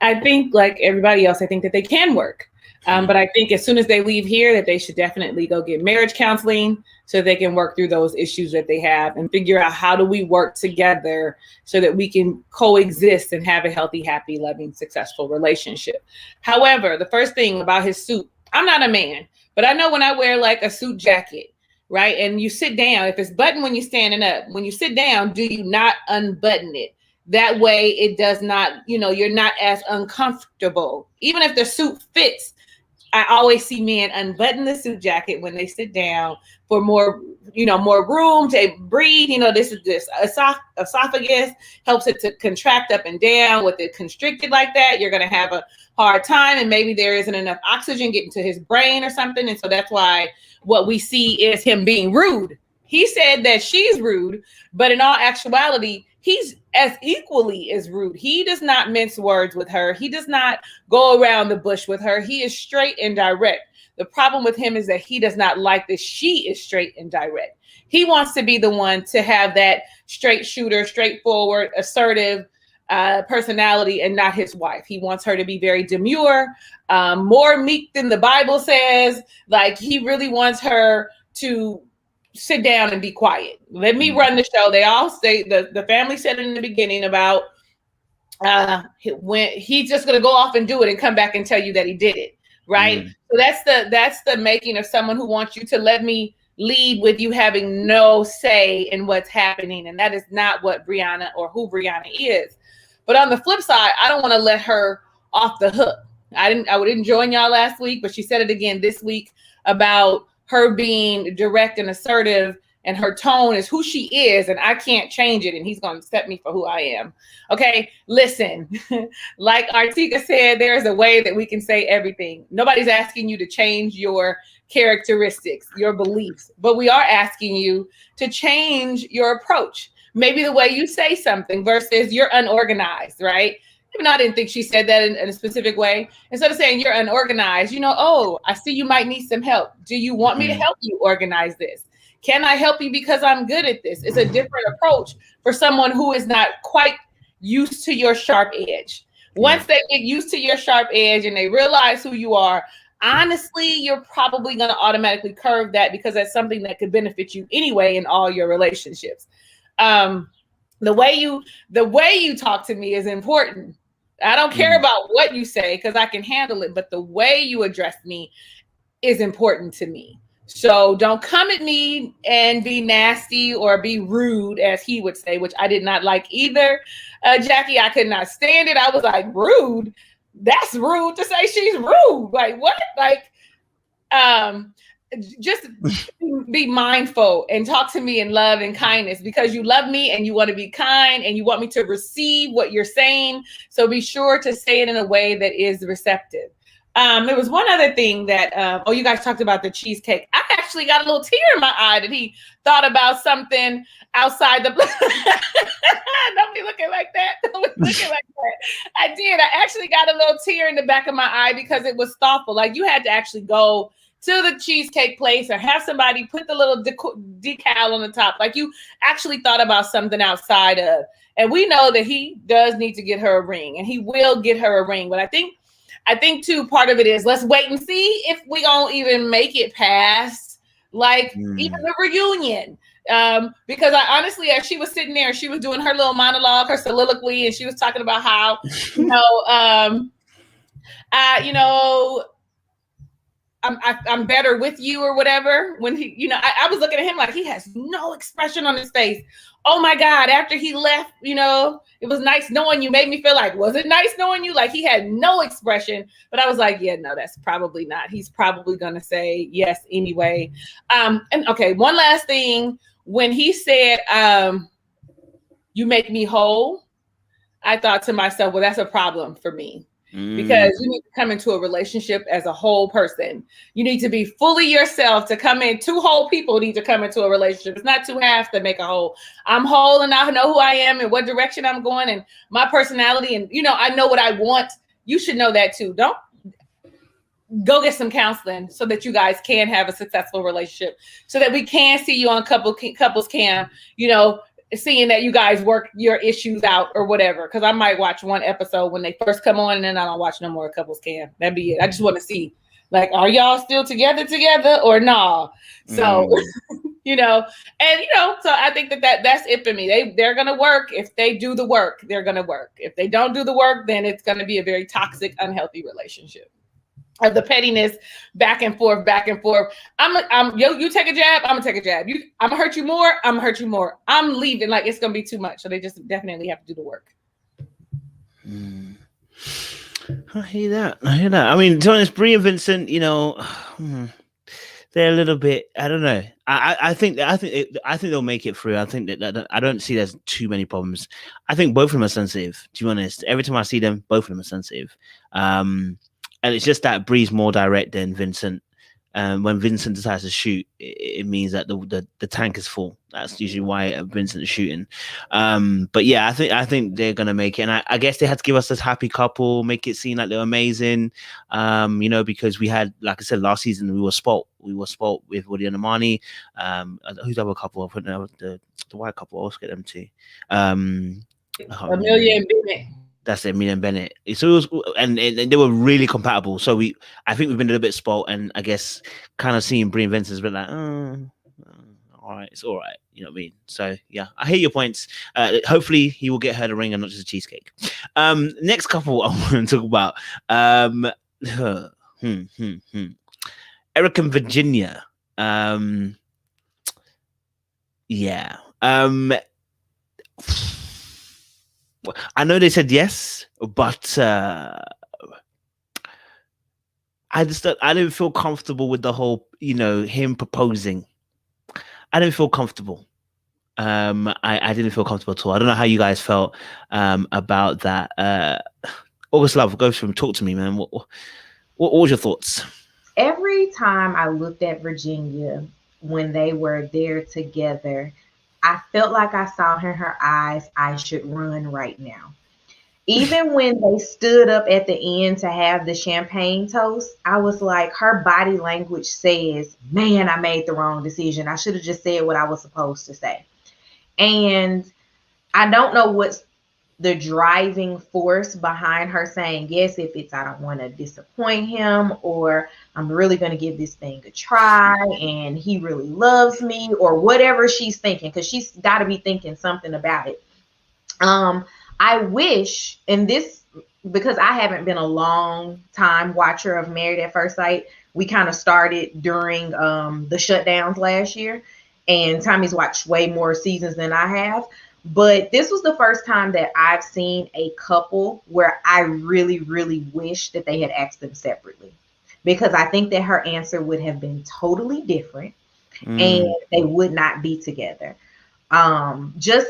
I think, like everybody else, I think that they can work. But I think as soon as they leave here, that they should definitely go get marriage counseling so they can work through those issues that they have and figure out how do we work together so that we can coexist and have a healthy, happy, loving, successful relationship. However, the first thing about his suit, I'm not a man, but I know when I wear like a suit jacket, right? And you sit down, if it's buttoned when you're standing up, when you sit down, do you not unbutton it? That way it does not, you're not as uncomfortable. Even if the suit fits, I always see men unbutton the suit jacket when they sit down for more, more room to breathe. This esophagus helps it to contract up and down. With it constricted like that, you're going to have a hard time, and maybe there isn't enough oxygen getting to his brain or something. And so that's why what we see is him being rude. He said that she's rude, but in all actuality, he's as equally as rude. He does not mince words with her. He does not go around the bush with her. He is straight and direct. The problem with him is that he does not like that she is straight and direct. He wants to be the one to have that straight shooter, straightforward, assertive personality, and not his wife. He wants her to be very demure, more meek than the Bible says. Like, he really wants her to sit down and be quiet. Let me run the show. They all say, the family said in the beginning about when he's just going to go off and do it and come back and tell you that he did it. Right. So that's the making of someone who wants you to let me lead with you having no say in what's happening. And that is not what Brianna or who Brianna is. But on the flip side, I don't want to let her off the hook. I didn't join y'all last week, but she said it again this week about her being direct and assertive, and her tone is who she is, and I can't change it, and he's going to accept me for who I am. Okay, listen, like Artieka said, there's a way that we can say everything. Nobody's asking you to change your characteristics, your beliefs, but we are asking you to change your approach. Maybe the way you say something versus you're unorganized, right? Even though I didn't think she said that in a specific way. Instead of saying you're unorganized, oh, I see you might need some help. Do you want me to help you organize this? Can I help you because I'm good at this? It's a different approach for someone who is not quite used to your sharp edge. Once they get used to your sharp edge and they realize who you are, honestly, you're probably going to automatically curve that, because that's something that could benefit you anyway in all your relationships. The way you talk to me is important. I don't care about what you say because I can handle it, but the way you address me is important to me. So don't come at me and be nasty or be rude, as he would say, which I did not like either. Jackie, I could not stand it. I was like, rude? That's rude to say she's rude. Like, what? Like, just be mindful and talk to me in love and kindness, because you love me and you want to be kind and you want me to receive what you're saying. So be sure to say it in a way that is receptive. There was one other thing that, you guys talked about the cheesecake. I actually got a little tear in my eye that he thought about something outside the, don't be looking like that. Don't be looking like that. I did. I actually got a little tear in the back of my eye because it was thoughtful. Like, you had to actually go to the cheesecake place or have somebody put the little decal on the top. Like, you actually thought about something outside of, and we know that he does need to get her a ring, and he will get her a ring. But I think too, part of it is, let's wait and see if we gonna even make it past even the reunion. Because I honestly, as she was sitting there, she was doing her little monologue, her soliloquy, and she was talking about how, I'm better with you or whatever. When he, I was looking at him like he has no expression on his face. Oh my God, after he left, it was nice knowing you. Made me feel like, was it nice knowing you? Like, he had no expression, but I was like, yeah, no, that's probably not. He's probably going to say yes anyway. And okay, one last thing. When he said, you make me whole, I thought to myself, well, that's a problem for me. Because you need to come into a relationship as a whole person. You need to be fully yourself to come in. Two whole people need to come into a relationship. It's not two halves that make a whole. I'm whole and I know who I am and what direction I'm going and my personality. And, I know what I want. You should know that too. Don't go get some counseling so that you guys can have a successful relationship, so that we can see you on couples cam, seeing that you guys work your issues out or whatever. Because I might watch one episode when they first come on, and then I don't watch no more couples cam. That'd be it. I just want to see, like, are y'all still together or nah? So, so I think that's it for me. They're going to work. If they do the work, they're going to work. If they don't do the work, then it's going to be a very toxic, unhealthy relationship. Of the pettiness, back and forth. You take a jab, I'm gonna take a jab. I'm gonna hurt you more, I'm gonna hurt you more. I'm leaving, like, it's gonna be too much. So they just definitely have to do the work. I hear that. I mean, to be honest, Brie and Vincent, they're a little bit. I don't know. I think they'll make it through. I think that I don't see there's too many problems. I think both of them are sensitive. To be honest, every time I see them, both of them are sensitive. And it's just that Brie's more direct than Vincent. When Vincent decides to shoot, it means that the tank is full. That's usually why Vincent is shooting. But yeah, I think they're gonna make it, and I guess they had to give us this happy couple, make it seem like they're amazing. Because we had, like I said, last season we were spoilt. We were spoilt with Woody and Amani. Who's the other couple? I put the white couple. I'll also get them too. Amelia and Bennett. That's it, Amelia and Bennett. So it was, and they were really compatible. So I think we've been a little bit spoiled, and I guess kind of seeing Brie and Vincent has been like, all right, it's all right. You know what I mean? So yeah, I hear your points. Hopefully he will get her the ring and not just a cheesecake. Next couple I want to talk about. Eric and Virginia. Yeah. I know they said yes, but I didn't feel comfortable with the whole, him proposing. I didn't feel comfortable. I didn't feel comfortable at all. I don't know how you guys felt about that. August Love, go from talk to me, man. What was your thoughts? Every time I looked at Virginia when they were there together, I felt like I saw in her eyes, I should run right now. Even when they stood up at the end to have the champagne toast, I was like, her body language says, man, I made the wrong decision. I should have just said what I was supposed to say. And I don't know what's the driving force behind her saying yes, if it's I don't want to disappoint him, or I'm really going to give this thing a try and he really loves me, or whatever she's thinking, because she's got to be thinking something about it. I wish, and this, because I haven't been a long time watcher of Married at First Sight, we kind of started during the shutdowns last year, and Tommy's watched way more seasons than I have. But this was the first time that I've seen a couple where I really, really wish that they had asked them separately, because I think that her answer would have been totally different and they would not be together. Just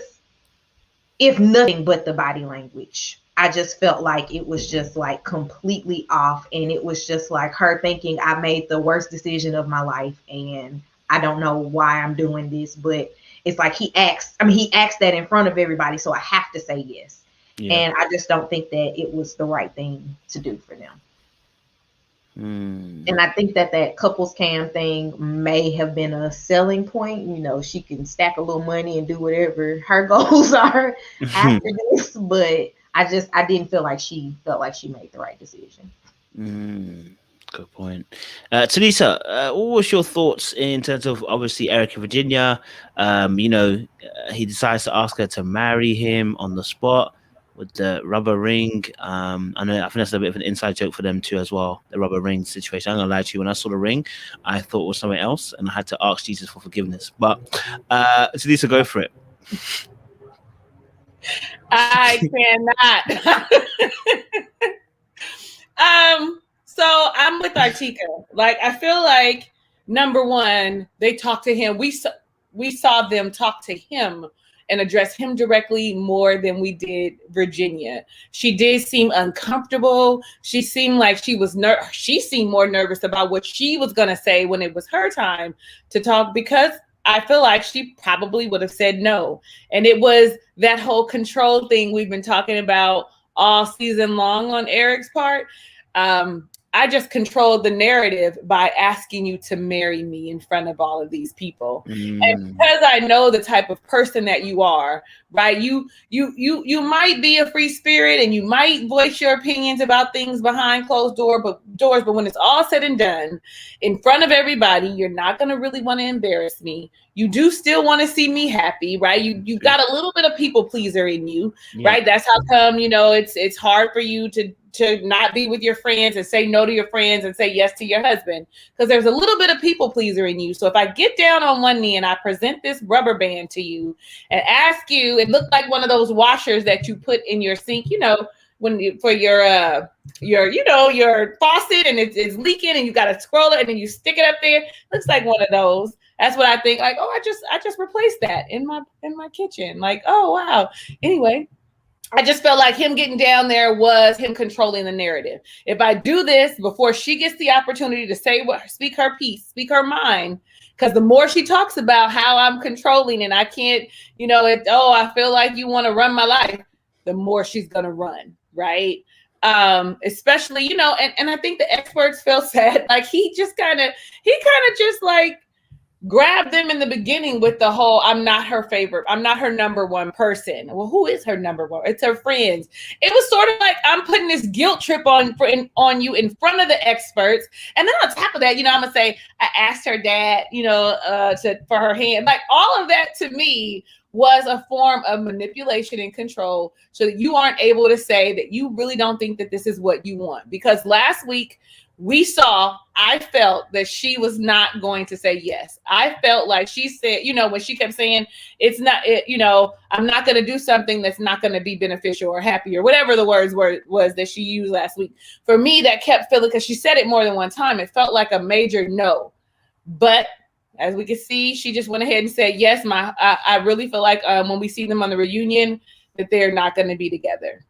if nothing but the body language. I just felt like it was just like completely off, and it was just like her thinking, I made the worst decision of my life and I don't know why I'm doing this, but it's like he asked that in front of everybody, so I have to say yes. Yeah. And I just don't think that it was the right thing to do for them. And I think that couples cam thing may have been a selling point. She can stack a little money and do whatever her goals are after this, but I didn't feel like she made the right decision. Good point. Talisa, what was your thoughts in terms of, obviously, Eric and Virginia? He decides to ask her to marry him on the spot with the rubber ring. I think that's a bit of an inside joke for them too as well, the rubber ring situation. I'm gonna lie to you, when I saw the ring, I thought it was something else, and I had to ask Jesus for forgiveness. But Talisa, go for it. I cannot. So I'm with Artieka. Like, I feel like, number one, they talked to him. We saw them talk to him and address him directly more than we did Virginia. She did seem uncomfortable. She seemed like she seemed more nervous about what she was going to say when it was her time to talk, because I feel like she probably would have said no. And it was that whole control thing we've been talking about all season long on Eric's part. I just controlled the narrative by asking you to marry me in front of all of these people. And because I know the type of person that you are, right? You might be a free spirit and you might voice your opinions about things behind closed doors, but when it's all said and done in front of everybody, you're not going to really want to embarrass me. You do still want to see me happy, right? You got a little bit of people pleaser in you, right? That's how come, it's hard for you to not be with your friends and say no to your friends and say yes to your husband, because there's a little bit of people pleaser in you. So if I get down on one knee and I present this rubber band to you and ask you, it looked like one of those washers that you put in your sink, for your your faucet and it's leaking and you got to scroll it and then you stick it up there. Looks like one of those. That's what I think. Like, oh, I just replaced that in my kitchen. Like, oh wow. Anyway, I just felt like him getting down there was him controlling the narrative. If I do this before she gets the opportunity to speak her piece, speak her mind, because the more she talks about how I'm controlling and I can't, I feel like you want to run my life, the more she's gonna run, right? Especially, and I think the experts feel sad. Like he kind of just like grabbed them in the beginning with the whole, I'm not her favorite. I'm not her number one person. Well, who is her number one? It's her friends. It was sort of like, I'm putting this guilt trip on you in front of the experts. And then on top of that, I'm going to say, I asked her dad, for her hand. Like all of that to me was a form of manipulation and control so that you aren't able to say that you really don't think that this is what you want. Because last week, I felt that she was not going to say yes. I felt like she said, when she kept saying, it's not, I'm not going to do something that's not going to be beneficial or happy or whatever the words was that she used last week. For me, that kept feeling, because she said it more than one time, it felt like a major no. But as we can see, she just went ahead and said, yes, I really feel like when we see them on the reunion, that they're not going to be together.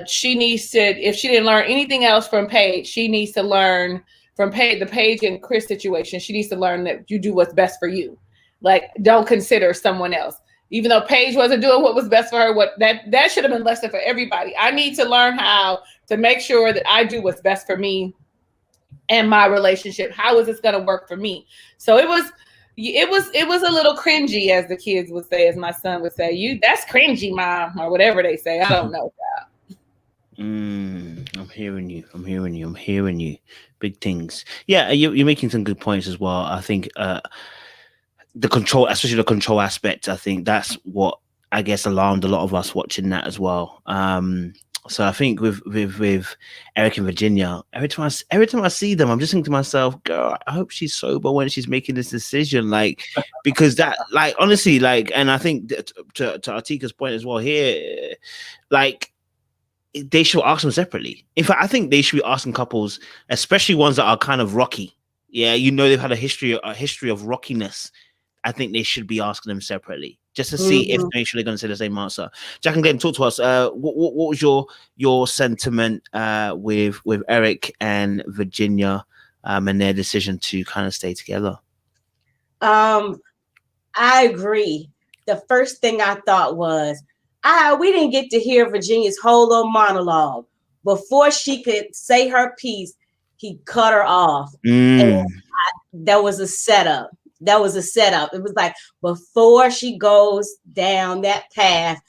She needs to, if she didn't learn anything else from Paige, she needs to learn from the Paige and Chris situation. She needs to learn that you do what's best for you. Like, don't consider someone else. Even though Paige wasn't doing what was best for her, that should have been lesson for everybody. I need to learn how to make sure that I do what's best for me and my relationship. How is this going to work for me? So it was a little cringy, as the kids would say, as my son would say, that's cringy, mom, or whatever they say. I don't know. I'm hearing you. Big things. Yeah, you're making some good points as well. I think the control, especially the control aspect, I think that's what I guess alarmed a lot of us watching that as well. So I think with Eric and Virginia, every time I see them, I'm just thinking to myself, girl, I hope she's sober when she's making this decision. Like, because that, like, honestly, like, and I think to Artieka's point as well here, like, they should ask them separately. In fact, I think they should be asking couples, especially ones that are kind of rocky. Yeah, they've had a history of rockiness. I think they should be asking them separately, just to see if they're actually going to say the same answer. Jack and Glenn, talk to us. What was your sentiment with Eric and Virginia and their decision to kind of stay together? I agree. The first thing I thought was, we didn't get to hear Virginia's whole little monologue. Before she could say her piece, he cut her off. And that was a setup. It was like before she goes down that path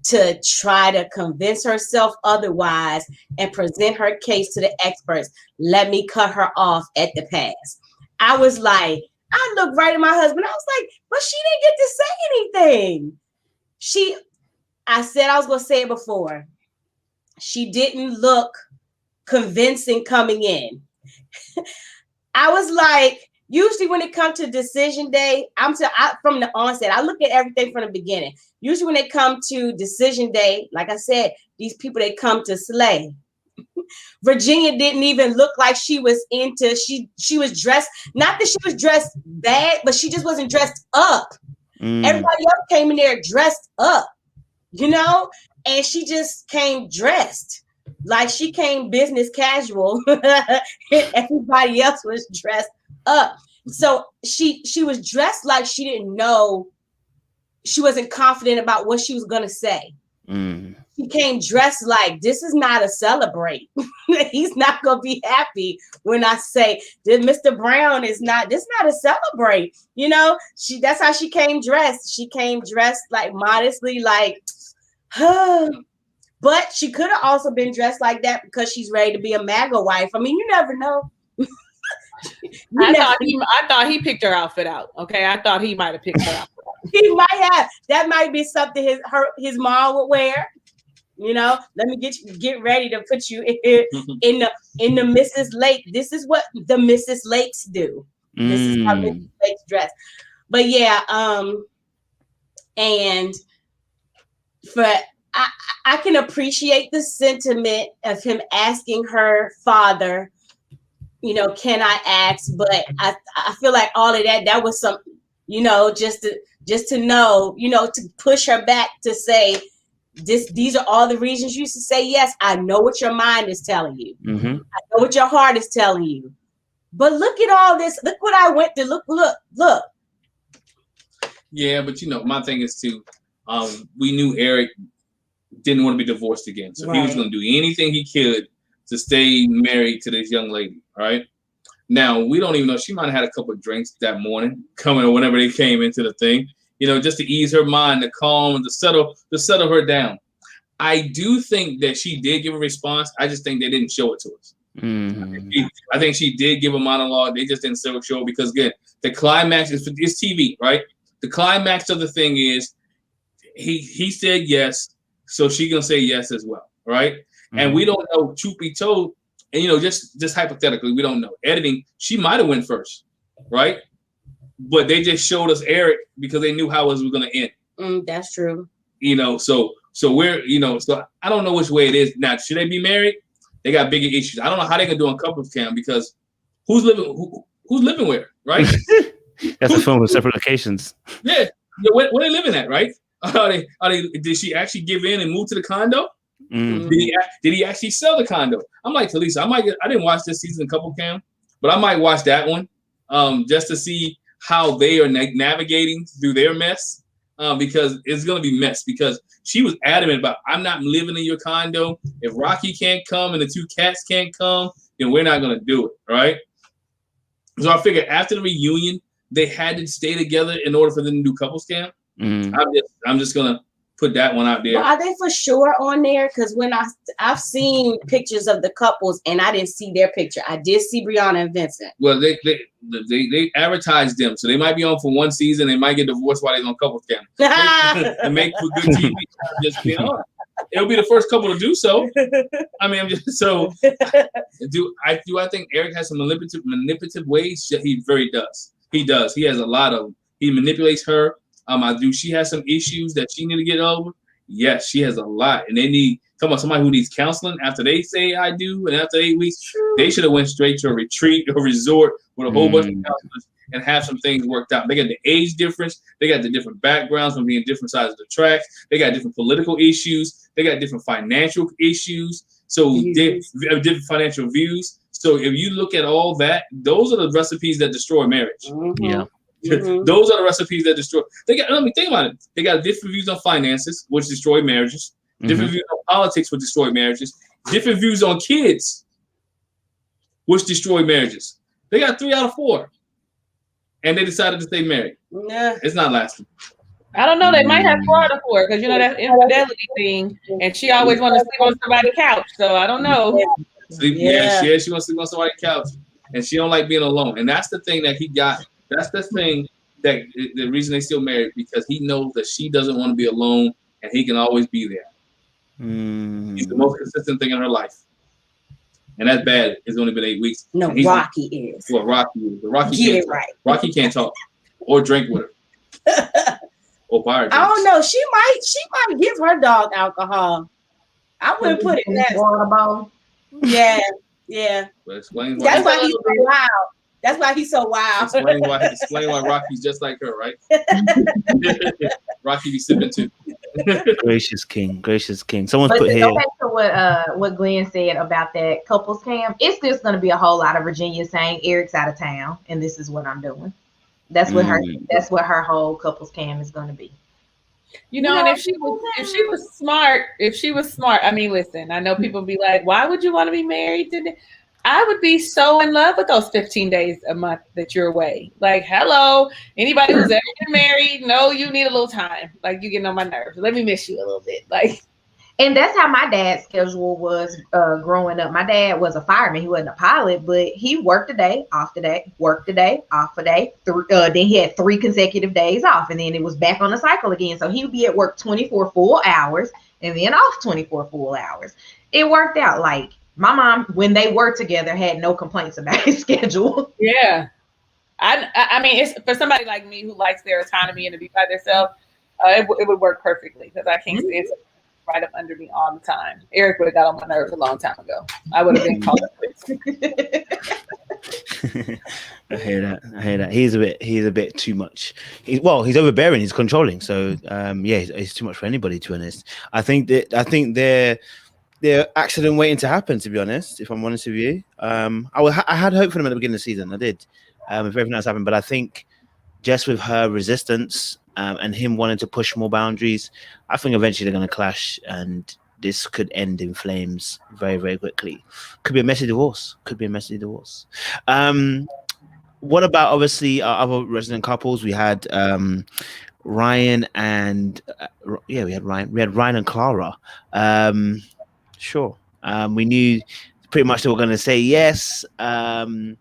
to try to convince herself otherwise and present her case to the experts, let me cut her off at the pass. I was like, I looked right at my husband. I was like, but she didn't get to say anything. I said I was going to say it before. She didn't look convincing coming in. I was like, usually when it comes to decision day, from the onset, I look at everything from the beginning. Usually when they come to decision day, like I said, these people, they come to slay. Virginia didn't even look like she was she was dressed, not that she was dressed bad, but she just wasn't dressed up. Everybody else came in there dressed up, and she just came dressed. Like she came business casual. Everybody else was dressed up. So she was dressed like she didn't know, she wasn't confident about what she was going to say. She came dressed like, this is not a celebrate. He's not going to be happy when I say that Mr. Brown is not, this is not a celebrate. That's how she came dressed. She came dressed like modestly, like, but she could have also been dressed like that because she's ready to be a MAGA wife. I mean, you never know. I thought he picked her outfit out. Okay, I thought he might have picked her outfit out. He might have. That might be something his mom would wear. Let me get ready to put you in the Mrs. Lake. This is what the Mrs. Lakes do. This is how Mrs. Lakes dress. But yeah, and I can appreciate the sentiment of him asking her father, can I ask? But I feel like all of that was some, just to know, to push her back to say, these are all the reasons you should say yes. I know what your mind is telling you. Mm-hmm. I know what your heart is telling you. But look at all this. Look what I went through. Look. Yeah, but my thing is too, we knew Eric didn't want to be divorced again. So he was going to do anything he could to stay married to this young lady. All right. Now, we don't even know. She might have had a couple of drinks that morning coming or whenever they came into the thing, just to ease her mind, to calm and to settle her down. I do think that she did give a response. I just think they didn't show it to us. Mm-hmm. I think she did give a monologue. They just didn't show it because, again, the climax is TV, right? The climax of the thing is he said yes, so she gonna say yes as well, right? Mm-hmm. And we don't know, truth be told, and just hypothetically, we don't know. Editing, she might have went first, right? But they just showed us Eric because they knew how it was gonna end. That's true. So we're, so I don't know which way it is. Now, should they be married? They got bigger issues. I don't know how they can do on couples cam because who's living where, right? That's a film with separate locations. Yeah, where they living at, right? Did she actually give in and move to the condo? Mm. Did he actually sell the condo? I'm like, Talisa, I didn't watch this season couple cam, but I might watch that one just to see how they are navigating through their mess because it's going to be mess because she was adamant about, I'm not living in your condo. If Rocky can't come and the two cats can't come, then we're not going to do it, right? So I figured after the reunion, they had to stay together in order for them to do couples camp. Mm. I'm just gonna put that one out there. But are they for sure on there? Because when I've seen pictures of the couples and I didn't see their picture. I did see Brianna and Vincent. Well, they advertised them, so they might be on for one season. They might get divorced while they're on couples camp. And make for good TV. Just being honest. It'll be the first couple to do so. I mean, I think Eric has some manipulative ways? He very does. He does. He has a lot of them. He manipulates her. She has some issues that she need to get over? Yes, she has a lot. And they need somebody who needs counseling after they say I do, and after 8 weeks, they should have went straight to a retreat or resort with a whole bunch of counselors and have some things worked out. They got the age difference, they got the different backgrounds from being different sides of the tracks, they got different political issues, they got different financial issues, so they have different financial views. So if you look at all that, those are the recipes that destroy marriage. Mm-hmm. Yeah. Mm-hmm. Those are the recipes that destroy. Let me think about it. They got different views on finances, which destroy marriages. Different views on politics, which destroy marriages. Different views on kids, which destroy marriages. They got 3 out of 4, and they decided to stay married. Nah. It's not lasting. I don't know. They might have 4 out of 4 because that infidelity thing, and she always wants to sleep on somebody's couch. So I don't know. She wants to sleep on somebody's couch, and she don't like being alone. And that's the thing that he got. That's the thing that the reason they still married, because he knows that she doesn't want to be alone, and he can always be there. He's the most consistent thing in her life, and that's bad. It's only been 8 weeks. No, Rocky is. Well, Rocky is. But Rocky Get can't it right. Rocky can't talk or drink with her. Or buy her drinks. I don't know. She might give her dog alcohol. I wouldn't put it that way. Yeah. But explain why. That's why he's so wild. That's why he's so wild. Explain why Rocky's just like her, right? Rocky be sipping too. Gracious king. Someone's but put to here. go back to what Glenn said about that couples cam, it's just going to be a whole lot of Virginia saying Eric's out of town and this is what I'm doing. That's what her whole couples cam is going to be. And if she was smart, I mean, listen, I know people be like, why would you want to be married today? I would be so in love with those 15 days a month that you're away. Like, hello, anybody who's ever been married, no, you need a little time. Like, you getting on my nerves. Let me miss you a little bit. Like, and that's how my dad's schedule was growing up. My dad was a fireman. He wasn't a pilot, but he worked a day, off a day, worked a day, off a day. Then he had 3 consecutive days off, and then it was back on the cycle again. So he would be at work 24 full hours and then off 24 full hours. It worked out. Like, my mom, when they were together, had no complaints about his schedule. Yeah. I mean, it's for somebody like me who likes their autonomy and to be by themselves, it would work perfectly because I can't stand right up under me all the time. Eric would have got on my nerves a long time ago. I would have been called up. I hear that. He's a bit too much. He's overbearing. He's controlling. So he's too much for anybody. To be honest, I think they're accident waiting to happen. To be honest, if I'm honest with you, I had hope for them at the beginning of the season. I did. If everything else happened, but I think just with her resistance and him wanting to push more boundaries, I think eventually they're going to clash, and this could end in flames very, very quickly. Could be a messy divorce. What about obviously our other resident couples? We had Ryan and we had Ryan and Clara. Sure. We knew pretty much they were going to say yes. There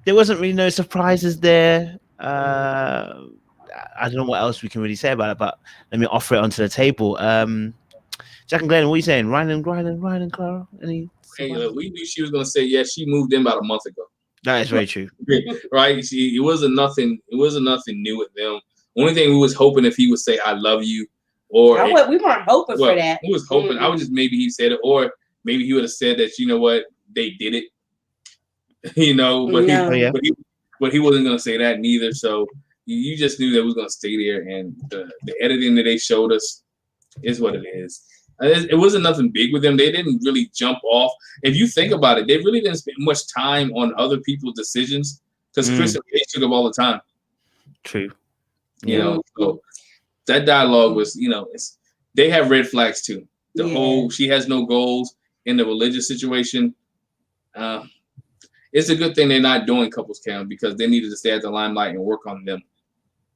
wasn't really no surprises there. I don't know what else we can really say about it, but let me offer it onto the table. Jack and Glenn, what are you saying? Ryan and Clara? We knew she was going to say yes. She moved in about a month ago. That is very true. Right? It wasn't nothing new with them. Only thing we was hoping if he would say "I love you," or we weren't hoping for that. We was hoping. I was just maybe he said it, or maybe he would have said that. You know what? They did it. But he wasn't going to say that neither. So you just knew that it was going to stay there, and the editing that they showed us is what it is. It wasn't nothing big with them. They didn't really jump off. If you think about it, they really didn't spend much time on other people's decisions because Chris and Paige took up all the time. True. So that dialogue was, they have red flags too. The whole she has no goals in the religious situation. It's a good thing they're not doing couples cam because they needed to stay at the limelight and work on them.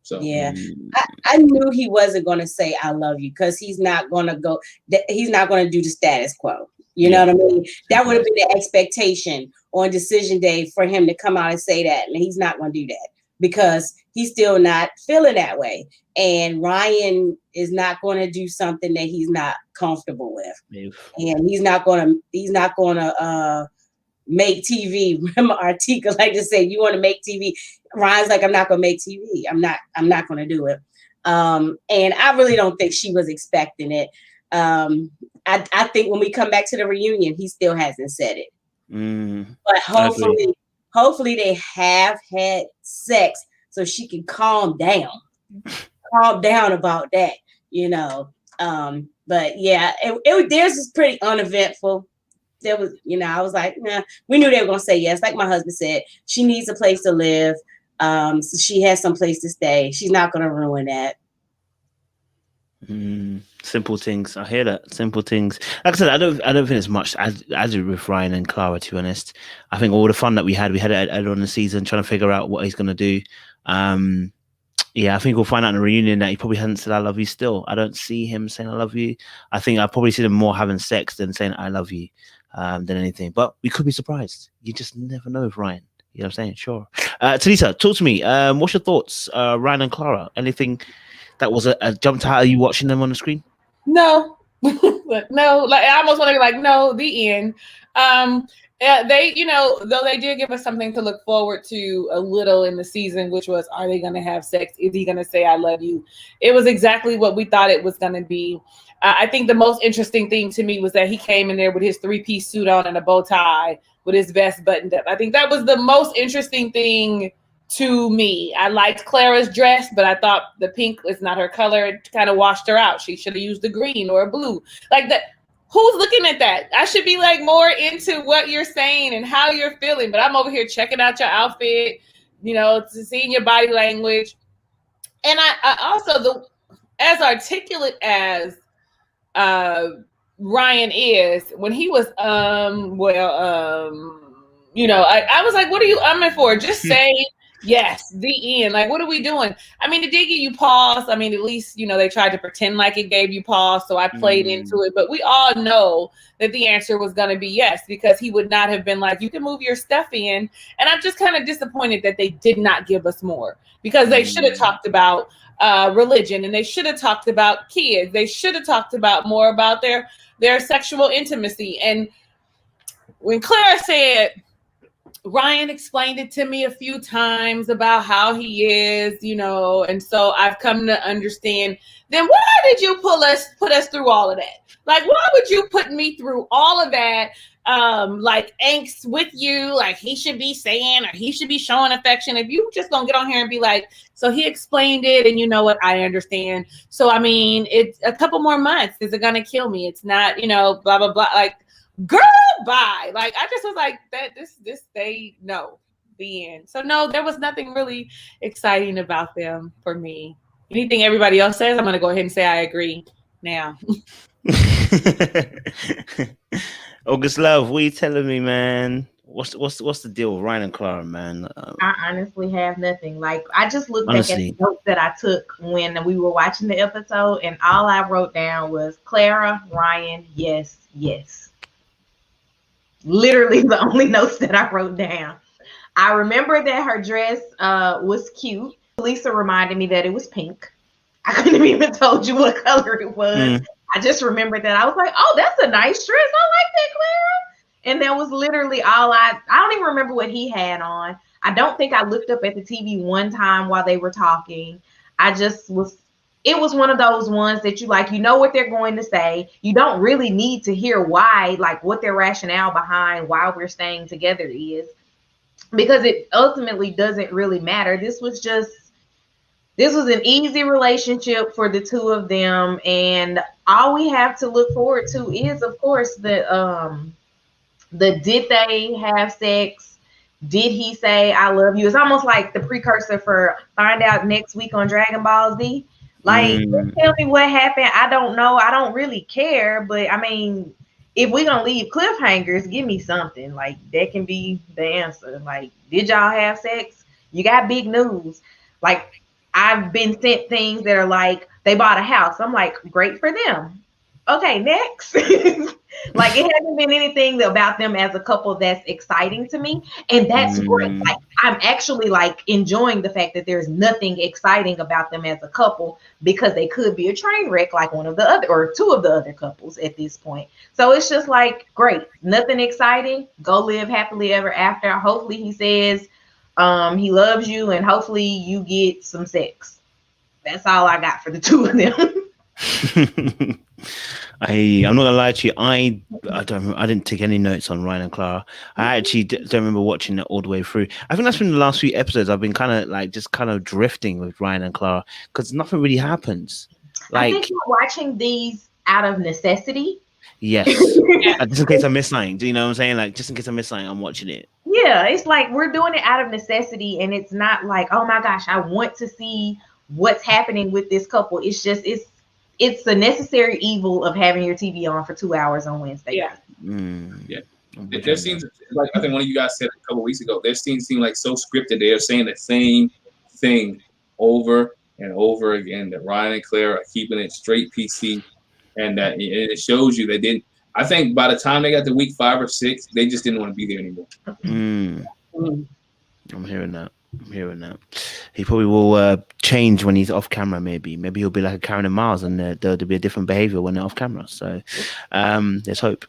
So I knew he wasn't going to say "I love you" because he's not going to go. He's not going to do the status quo. You know what I mean? That would have been the expectation on decision day for him to come out and say that, and he's not going to do that because he's still not feeling that way. And Ryan is not going to do something that he's not comfortable with, and he's not going to make TV. Remember, Artieka like to say, "You want to make TV?" Ryan's like, "I'm not gonna make TV. I'm not gonna do it." And I really don't think she was expecting it. I think when we come back to the reunion, he still hasn't said it. But hopefully they have had sex so she can calm down about that, But yeah, theirs is pretty uneventful. There was, I was like, nah, we knew they were gonna say yes. Like my husband said, she needs a place to live. So she has some place to stay. She's not gonna ruin that. Simple things. I hear that. Simple things. Like I said, I don't think it's much as did with Ryan and Clara, to be honest. I think all the fun that we had it earlier on the season, trying to figure out what he's gonna do. I think we'll find out in the reunion that he probably hasn't said "I love you" still. I don't see him saying "I love you." I think I probably see him more having sex than saying "I love you." Than anything, but we could be surprised. You just never know with Ryan. You know what I'm saying? Sure. Talisa, talk to me. What's your thoughts, Ryan and Clara? Anything that was a jumped out? Are you watching them on the screen? No, no. Like I almost want to be like, no. The end. They, though they did give us something to look forward to a little in the season, which was, are they going to have sex? Is he going to say "I love you"? It was exactly what we thought it was going to be. I think the most interesting thing to me was that he came in there with his 3-piece suit on and a bow tie with his vest buttoned up. I think that was the most interesting thing to me. I liked Clara's dress, but I thought the pink was not her color. It kind of washed her out. She should have used the green or a blue. Like that. Who's looking at that? I should be like more into what you're saying and how you're feeling, but I'm over here checking out your outfit, seeing your body language. And I also, as articulate as Ryan is, when he was I was like, what are you umming for? Just say yes, the end. Like, what are we doing? I mean, it did give you pause. I mean, at least, they tried to pretend like it gave you pause, so I played into it. But we all know that the answer was going to be yes, because he would not have been like, you can move your stuff in. And I'm just kind of disappointed that they did not give us more, because they should have talked about religion, and they should have talked about kids. They should have talked about more about their sexual intimacy. And when Clara said, Ryan explained it to me a few times about how he is, you know, and so I've come to understand. Then why did you put us through all of that? Like, why would you put me through all of that? Like angst with you, like he should be saying or he should be showing affection. If you just gonna get on here and be like, so he explained it, and you know what, I understand. So I mean, it's a couple more months. Is it gonna kill me? It's not, you know, blah blah blah. Like, girl, bye. Like, I just was like, that this they know the end. So no, there was nothing really exciting about them for me. Anything everybody else says, I'm gonna go ahead and say I agree now. August Love, what are you telling me, man? What's the deal with Ryan and Clara, man? I honestly have nothing. Like, I just looked Honestly. back at the notes that I took when we were watching the episode, and all I wrote down was Clara, Ryan, yes, yes. Literally the only notes that I wrote down. I remember that her dress was cute. Lisa reminded me that it was pink. I couldn't have even told you what color it was. I just remembered that. I was like, oh, that's a nice dress. I like that, Clara. And that was literally all I don't even remember what he had on. I don't think I looked up at the TV one time while they were talking. It was one of those ones that you like, you know what they're going to say. You don't really need to hear why, like what their rationale behind why we're staying together is, because it ultimately doesn't really matter. This was an easy relationship for the two of them. And all we have to look forward to is, of course, the did they have sex? Did he say I love you? It's almost like the precursor for find out next week on Dragon Ball Z. Like, tell me what happened. I don't know. I don't really care. But I mean, if we're gonna leave cliffhangers, give me something. Like, that can be the answer. Like, did y'all have sex? You got big news. Like, I've been sent things that are like, they bought a house. I'm like, great for them. Okay, next. Like, it hasn't been anything about them as a couple that's exciting to me. And that's great. Like, I'm actually like enjoying the fact that there's nothing exciting about them as a couple, because they could be a train wreck like one of the other or two of the other couples at this point. So it's just like, great, nothing exciting. Go live happily ever after. Hopefully he says he loves you, and hopefully you get some sex. That's all I got for the two of them. I'm not gonna lie to you. I didn't take any notes on Ryan and Clara. I actually don't remember watching it all the way through. I think that's been the last few episodes. I've been kind of drifting with Ryan and Clara because nothing really happens. Like, I think you're watching these out of necessity. Yes. Just in case I miss something. Do you know what I'm saying? Like, just in case I miss something, I'm watching it. Yeah, it's like we're doing it out of necessity, and it's not like, oh my gosh, I want to see what's happening with this couple. It's just it's a necessary evil of having your TV on for 2 hours on Wednesday. Yeah. Yeah. Their scenes, like I think one of you guys said a couple weeks ago, their scenes seem like so scripted. They are saying the same thing over and over again. That Ryan and Claire are keeping it straight PC, and that it shows you they didn't. I think by the time they got to week 5 or 6, they just didn't want to be there anymore. I'm hearing that. He probably will change when he's off camera. Maybe he'll be like a Karen and Miles, and there'll be a different behavior when they're off camera. So there's hope.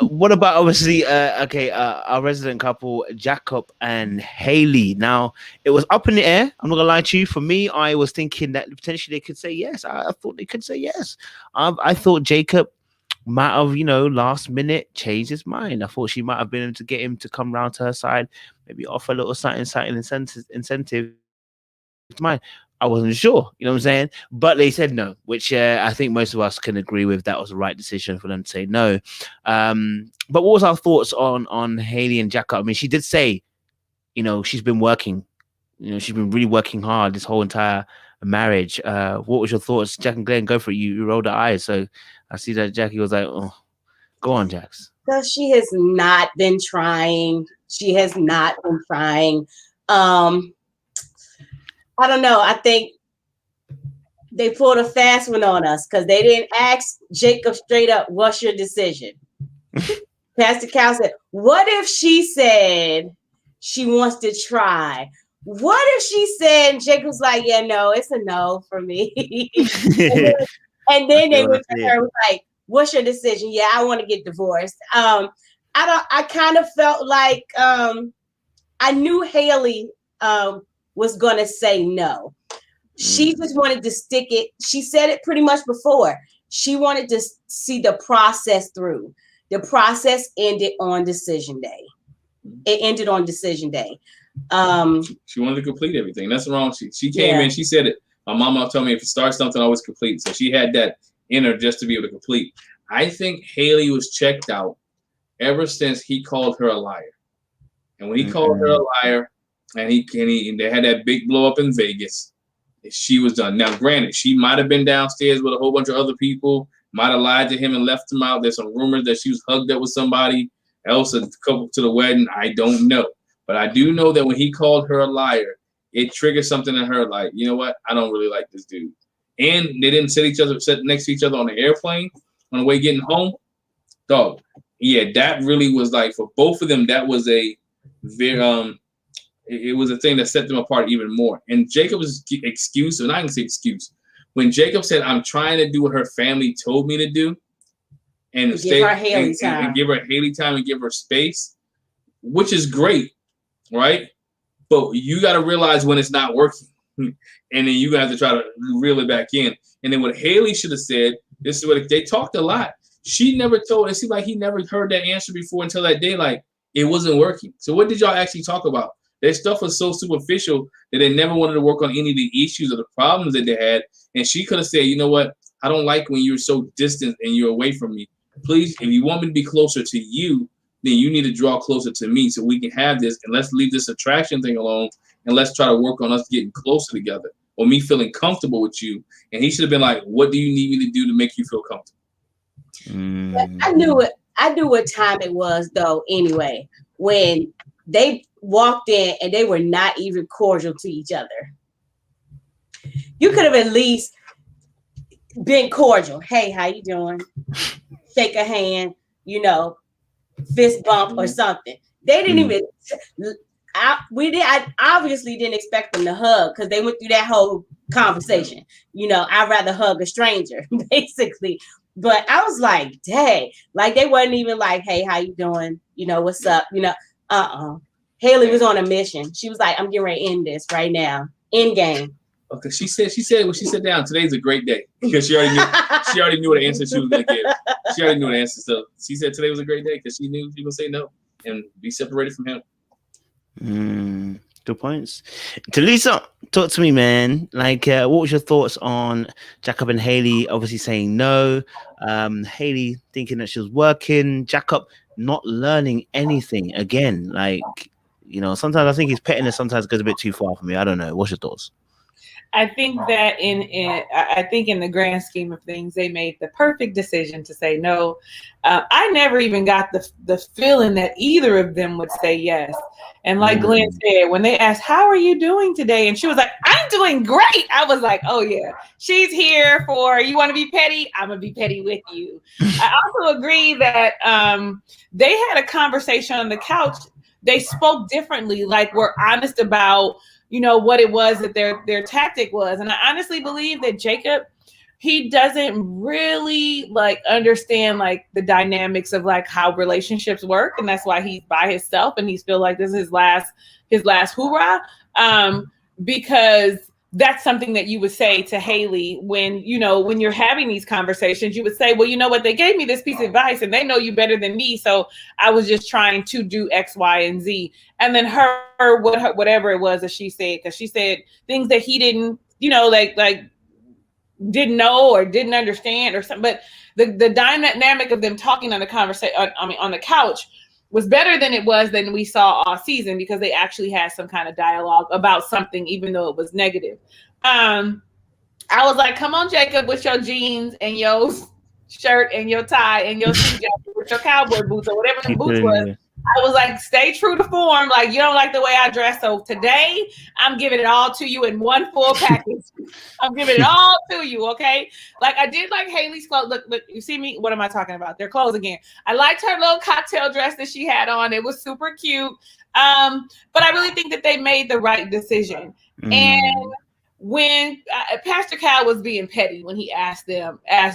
What about obviously our resident couple, Jacob and Haley? Now, it was up in the air. I'm not gonna lie to you. For me, I was thinking that potentially they could say yes. I thought they could say yes. I thought Jacob might have, last minute changed his mind. I thought she might have been able to get him to come round to her side, maybe offer a little something incentive. Mine, I wasn't sure, you know what I'm saying? But they said no, which I think most of us can agree with. That was the right decision for them to say no. But what was our thoughts on Haley and Jacob? I mean, she did say, she's been working. She's been really working hard this whole entire marriage. What was your thoughts? Jack and Glenn, go for it. You rolled the eyes, so I see that Jackie was like, oh, go on, Jax. Because she has not been trying. I don't know. I think they pulled a fast one on us because they didn't ask Jacob straight up, what's your decision? Pastor Cal said, what if she said she wants to try? What if she said, Jacob's like, yeah, no, it's a no for me. and then they went to her like, what's your decision? Yeah, I want to get divorced. I kind of felt like I knew Haley was gonna say no. She just wanted to stick it. She said it pretty much before. She wanted to see the process through. The process ended on decision day. It ended on decision day. She wanted to complete everything. That's wrong. She came in. She said it. My mama told me if you start something, always complete. So she had that in her just to be able to complete. I think Haley was checked out ever since he called her a liar. And when he called her a liar, and they had that big blow up in Vegas, she was done. Now, granted, she might have been downstairs with a whole bunch of other people, might have lied to him and left him out. There's some rumors that she was hugged up with somebody else a couple to the wedding. I don't know. But I do know that when he called her a liar, it triggered something in her like, you know what? I don't really like this dude. And they didn't sit next to each other on the airplane on the way getting home. Dog. Yeah, that really was like, for both of them, that was a very, it was a thing that set them apart even more. And Jacob's excuse, and I can say excuse, when Jacob said, I'm trying to do what her family told me to do, and give her Haley time. And give her Haley time and give her space, which is great, right? But you got to realize when it's not working. And then you have to try to reel it back in. And then what Haley should have said, this is what they talked a lot. She never told, it seemed like he never heard that answer before until that day, like it wasn't working. So what did y'all actually talk about? Their stuff was so superficial that they never wanted to work on any of the issues or the problems that they had. And she could have said, you know what? I don't like when you're so distant and you're away from me. Please, if you want me to be closer to you, then you need to draw closer to me so we can have this. And let's leave this attraction thing alone. And let's try to work on us getting closer together or me feeling comfortable with you. And he should have been like, what do you need me to do to make you feel comfortable? I knew it. I knew what time it was, though, anyway, when they walked in and they were not even cordial to each other. You could have at least been cordial. Hey, how you doing? Shake a hand, fist bump or something. They didn't even. I obviously didn't expect them to hug because they went through that whole conversation. I'd rather hug a stranger, basically. But I was like, dang, like they wasn't even like, hey, how you doing? What's up? Haley was on a mission. She was like, I'm getting ready to end this right now. End game. Okay, she said when she sat down, today's a great day because she already knew what answer she was gonna give. She already knew the answer. So she said today was a great day because she knew she was gonna say no and be separated from him. Good points. Talisa, talk to me, man. Like, what was your thoughts on Jacob and Haley obviously saying no? Haley thinking that she was working. Jacob not learning anything again. Like, sometimes I think his pettiness sometimes goes a bit too far for me. I don't know. What's your thoughts? I think that in the grand scheme of things, they made the perfect decision to say no. I never even got the feeling that either of them would say yes. And like Glenn said, when they asked, how are you doing today? And she was like, I'm doing great. I was like, oh yeah, she's here for, you want to be petty? I'm going to be petty with you. I also agree that they had a conversation on the couch. They spoke differently, like we're honest about what it was that their tactic was. And I honestly believe that Jacob, he doesn't really understand the dynamics of how relationships work. And that's why he's by himself and he's feel like this is his last hoorah. Because that's something that you would say to Haley when you're having these conversations. You would say, well, you know what, they gave me this piece of advice and they know you better than me, so I was just trying to do X, Y, and Z. And then whatever it was that she said, because she said things that he didn't, didn't know or didn't understand or something. But the dynamic of them talking on the conversation, on the couch, was better than we saw all season because they actually had some kind of dialogue about something, even though it was negative. I was like, come on, Jacob, with your jeans and your shirt and your tie and your suit jacket with your cowboy boots or whatever the boots was. I was like, stay true to form. Like, you don't like the way I dress. So today I'm giving it all to you in one full package. I'm giving it all to you. Okay. Like I did like Haley's clothes. Look, you see me? What am I talking about? Their clothes again. I liked her little cocktail dress that she had on. It was super cute. But I really think that they made the right decision. And when Pastor Cal was being petty, when he asked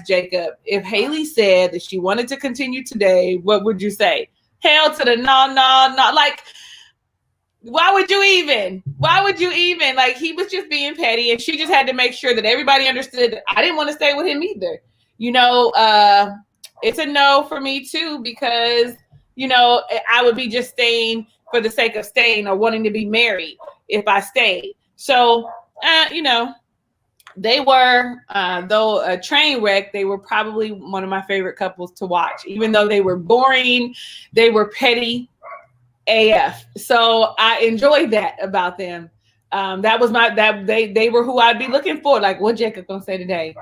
Jacob, if Haley said that she wanted to continue today, what would you say? Hell to the no. Like, Why would you even? Like, he was just being petty, and she just had to make sure that everybody understood that I didn't want to stay with him either. It's a no for me too, because I would be just staying for the sake of staying or wanting to be married if I stayed. So they were, though a train wreck, they were probably one of my favorite couples to watch. Even though they were boring, they were petty AF. So I enjoyed that about them. That was they were who I'd be looking for. Like, what Jacob gonna say today?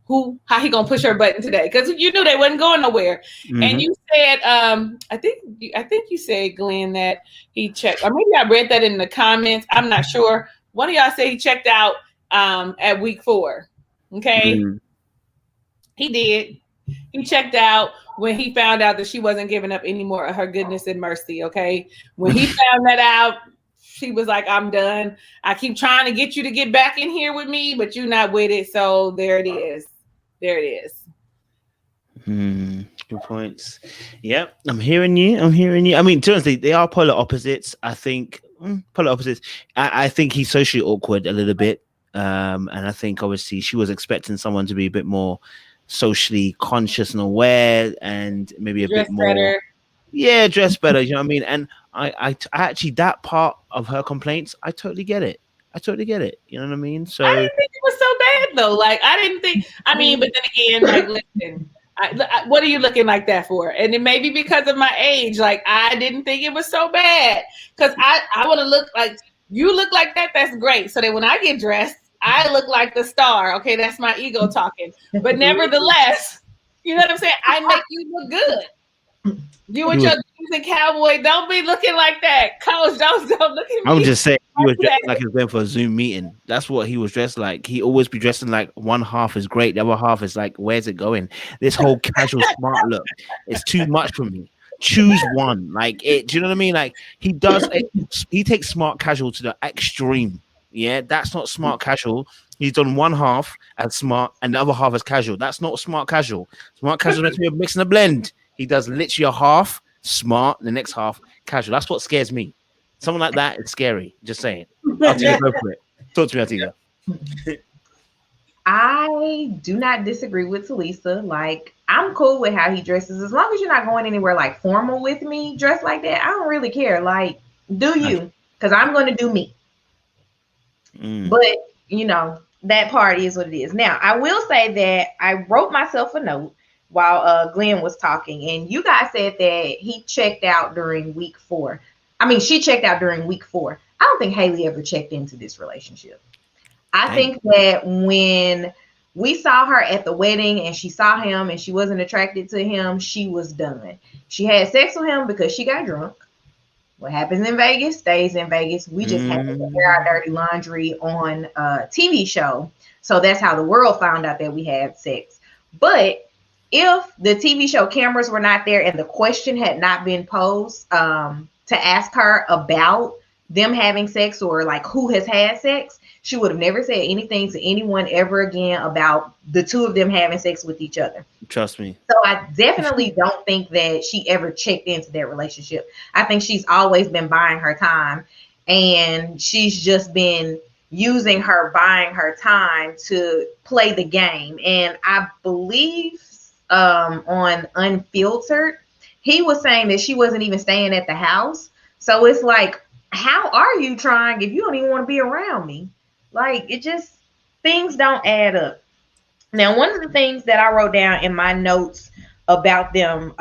How he gonna push her button today? Because you knew they wasn't going nowhere. Mm-hmm. And you said, I think you said, Glenn, that he checked, or maybe I read that in the comments. I'm not sure. One of y'all said he checked out at week 4. Okay. Mm-hmm. He did. He checked out when he found out that she wasn't giving up any more of her goodness and mercy. Okay. When he found that out, she was like, I'm done. I keep trying to get you to get back in here with me, but you're not with it. So there it is. Good points. Yep. I'm hearing you. I mean, to be honest, they are polar opposites. I think polar opposites. I think he's socially awkward a little bit. And I think obviously she was expecting someone to be a bit more socially conscious and aware, and maybe a bit more better. Yeah, dress better. You know what I mean? And I actually, that part of her complaints, I totally get it. You know what I mean? So I didn't think it was so bad though. Like, I didn't think. I mean, but then again, like, listen. What are you looking like that for? And it may be because of my age. Like, I didn't think it was so bad, because I want to look like you look like that. That's great. So that when I get dressed, I look like the star. Okay, that's my ego talking. But nevertheless, you know what I'm saying? I make you look good. You and your jeans and cowboy, don't be looking like that. Coach, don't look at me. I'm just saying, he was dressed like he was going for a Zoom meeting. That's what he was dressed like. He always be dressing like one half is great, the other half is like, where's it going? This whole casual smart look, it's too much for me. Choose one. Like, it. Do you know what I mean? Like, he does. He takes smart casual to the extreme. Yeah, that's not smart casual. He's done one half as smart and the other half as casual. That's not smart casual. Smart casual meant to be a mix and a blend. He does literally a half smart, the next half casual. That's what scares me. Someone like that is scary. Just saying. Artieka, go for it. Talk to me, Artieka. I do not disagree with Talisa. Like, I'm cool with how he dresses. As long as you're not going anywhere like formal with me, dressed like that, I don't really care. Like, do you? Because I'm going to do me. But, that part is what it is. Now, I will say that I wrote myself a note while Glenn was talking, and you guys said that he checked out during week 4. I mean, she checked out during week 4. I don't think Haley ever checked into this relationship. I think that when we saw her at the wedding and she saw him and she wasn't attracted to him, she was done. She had sex with him because she got drunk. What happens in Vegas stays in Vegas. We just had to air our dirty laundry on a TV show. So that's how the world found out that we had sex. But if the TV show cameras were not there and the question had not been posed to ask her about them having sex or like who has had sex, she would have never said anything to anyone ever again about the two of them having sex with each other. Trust me. So I definitely don't think that she ever checked into their relationship. I think she's always been buying her time, and she's just been using her buying her time to play the game. And I believe on Unfiltered, he was saying that she wasn't even staying at the house. So it's like, how are you trying if you don't even want to be around me? Like, it just, things don't add up. Now, one of the things that I wrote down in my notes about them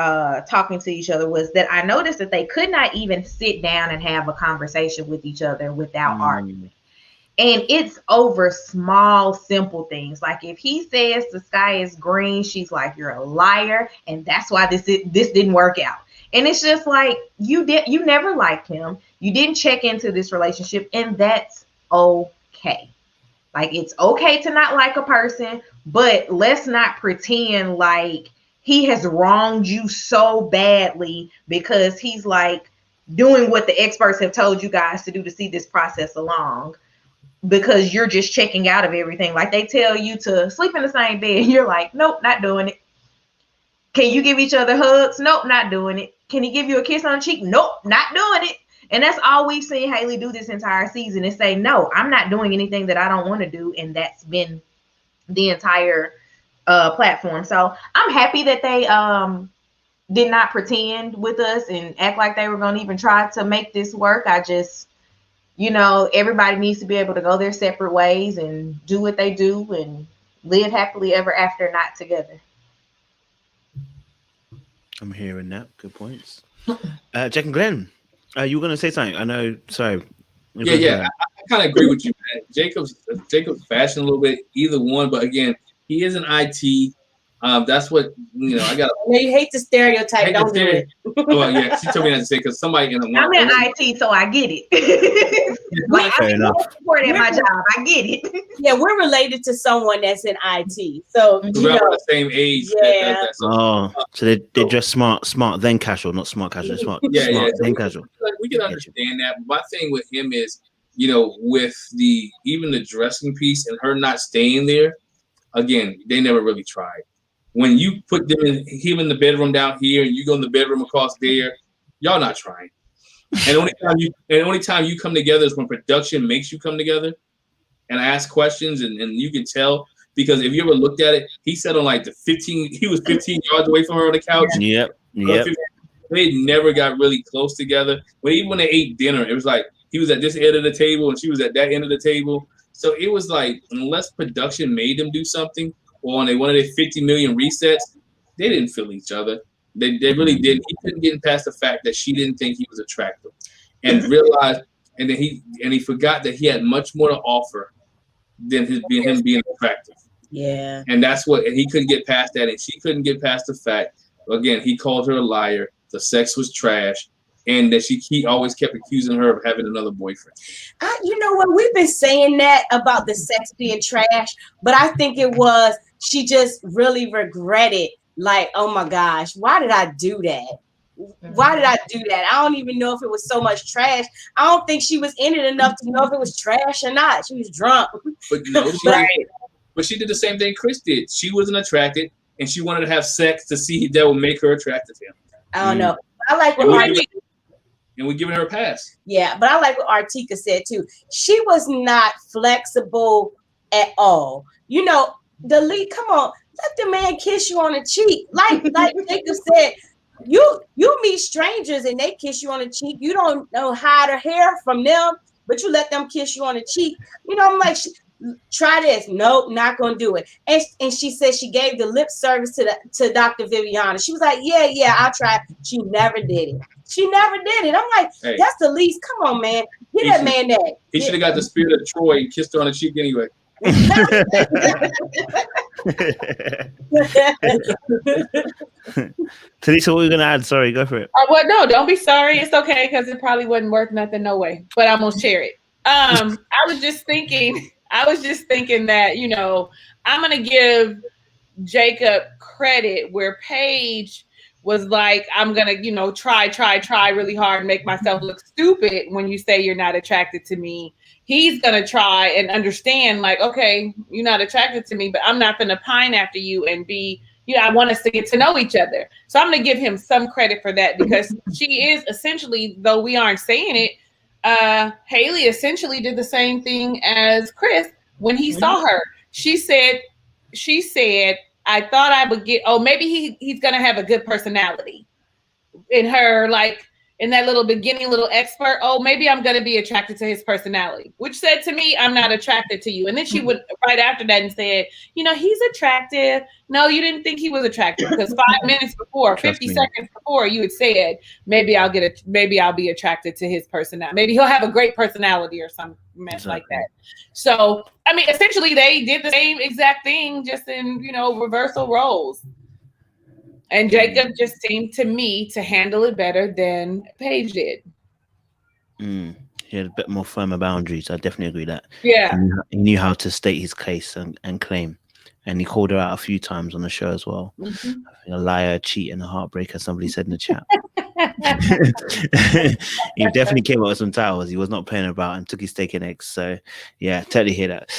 talking to each other was that I noticed that they could not even sit down and have a conversation with each other without arguing. And it's over small, simple things. Like, if he says the sky is green, she's like, you're a liar, and that's why this didn't work out. And it's just like, you never liked him. You didn't check into this relationship, and that's okay. Like, it's okay to not like a person, but let's not pretend like he has wronged you so badly because he's like doing what the experts have told you guys to do to see this process along, because you're just checking out of everything. Like, they tell you to sleep in the same bed, and you're like, nope, not doing it. Can you give each other hugs? Nope, not doing it. Can he give you a kiss on the cheek? Nope, not doing it. And that's all we've seen Haley do this entire season is say, no, I'm not doing anything that I don't want to do. And that's been the entire platform. So I'm happy that they did not pretend with us and act like they were going to even try to make this work. I just, everybody needs to be able to go their separate ways and do what they do and live happily ever after, not together. I'm hearing that. Good points. Jack and Glenn, you were going to say something? I know. Sorry. Yeah. I kind of agree with you, man. Jacob's fashion a little bit, either one. But again, he is an IT. That's what I got. You hate the stereotype. Don't do it. Well, yeah, she told me not to say because somebody in the I'm in IT, so I get it. Fair enough. Support at my job. I get it. Yeah, we're related to someone that's in IT, so we're the same age. Yeah. So they dress smart then casual, not smart casual. Smart then casual. We can understand that. My thing with him is, with even the dressing piece and her not staying there. Again, they never really tried. When you put him in the bedroom down here and you go in the bedroom across there, y'all not trying. And the only time you come together is when production makes you come together and ask questions, and you can tell, because if you ever looked at it, he sat on he was 15 yards away from her on the couch. Yep. They never got really close together. But even when they ate dinner, it was like he was at this end of the table and she was at that end of the table. So it was like, unless production made them do something, or on one of their 50 million resets, they didn't feel each other. They really didn't. He couldn't get past the fact that she didn't think he was attractive, and realized, and then he forgot that he had much more to offer than him being attractive. Yeah. And that's what, and he couldn't get past that, and she couldn't get past the fact. Again, he called her a liar. The sex was trash, and that he always kept accusing her of having another boyfriend. You know what? We've been saying that about the sex being trash, but I think it was she just really regretted. Like, oh my gosh, why did I do that? Why did I do that? I don't even know if it was so much trash. I don't think she was in it enough to know if it was trash or not. She was drunk. But no, she did the same thing Chris did. She wasn't attracted, and she wanted to have sex to see that would make her attractive to him. I don't know. I like what and we're giving her a pass. Yeah, but I like what Artieka said too. She was not flexible at all. The lead, come on, let the man kiss you on the cheek. Like Jacob said, you meet strangers and they kiss you on the cheek. You don't know hide or hair from them, but you let them kiss you on the cheek. I'm like, try this. Nope, not gonna do it. And she said she gave the lip service to Dr. Viviana. She was like, yeah, I'll try. She never did it. I'm like, hey, that's the least. Come on, man. Get that man that. He should have got the spirit of Troy and kissed her on the cheek anyway. Talisa, what are you gonna add? Sorry, go for it. No, don't be sorry. It's okay because it probably wasn't worth nothing, no way. But I'm gonna share it. I was just thinking that I'm gonna give Jacob credit where Paige was like, I'm gonna try really hard and make myself look stupid when you say you're not attracted to me. He's gonna try and understand, like, okay, you're not attracted to me, but I'm not gonna pine after you and be, I want us to get to know each other. So I'm gonna give him some credit for that, because she is essentially, though we aren't saying it, Haley essentially did the same thing as Chris when he saw her. She said, I thought I would get, maybe he's gonna have a good personality. In her, like, in that little beginning, little expert, maybe I'm going to be attracted to his personality, which said to me, I'm not attracted to you. And then she would right after that and said, he's attractive. No, you didn't think he was attractive, because 5 minutes before, 50 seconds before, you had said, maybe I'll be attracted to his personality. Maybe he'll have a great personality or some mess like that. So, essentially they did the same exact thing, just in, reversal roles. And Jacob just seemed to me to handle it better than Paige did. He had a bit more firmer boundaries. I definitely agree with that. Yeah. He knew how to state his case and claim. And he called her out a few times on the show as well. Mm-hmm. I think a liar, a cheat, and a heartbreaker, somebody said in the chat. He definitely came up with some titles. He was not playing about and took his steak and eggs. So, yeah, totally hear that.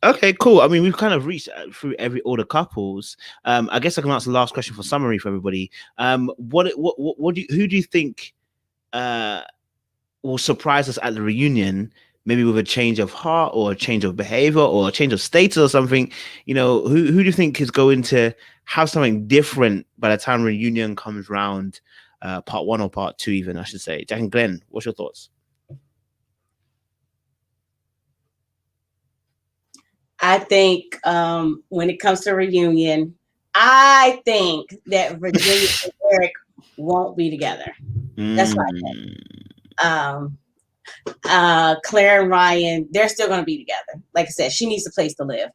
Okay, cool. We've kind of reached through all the couples. I guess I can ask the last question for summary for everybody. Who do you think will surprise us at the reunion, maybe with a change of heart or a change of behavior or a change of status or something. You know, who do you think is going to have something different by the time reunion comes round, part 1 or part 2 even, I should say. Jack and Glenn, what's your thoughts? I think when it comes to reunion, I think that Virginia and Eric won't be together. That's what I think. Claire and Ryan, they're still going to be together. Like I said, she needs a place to live.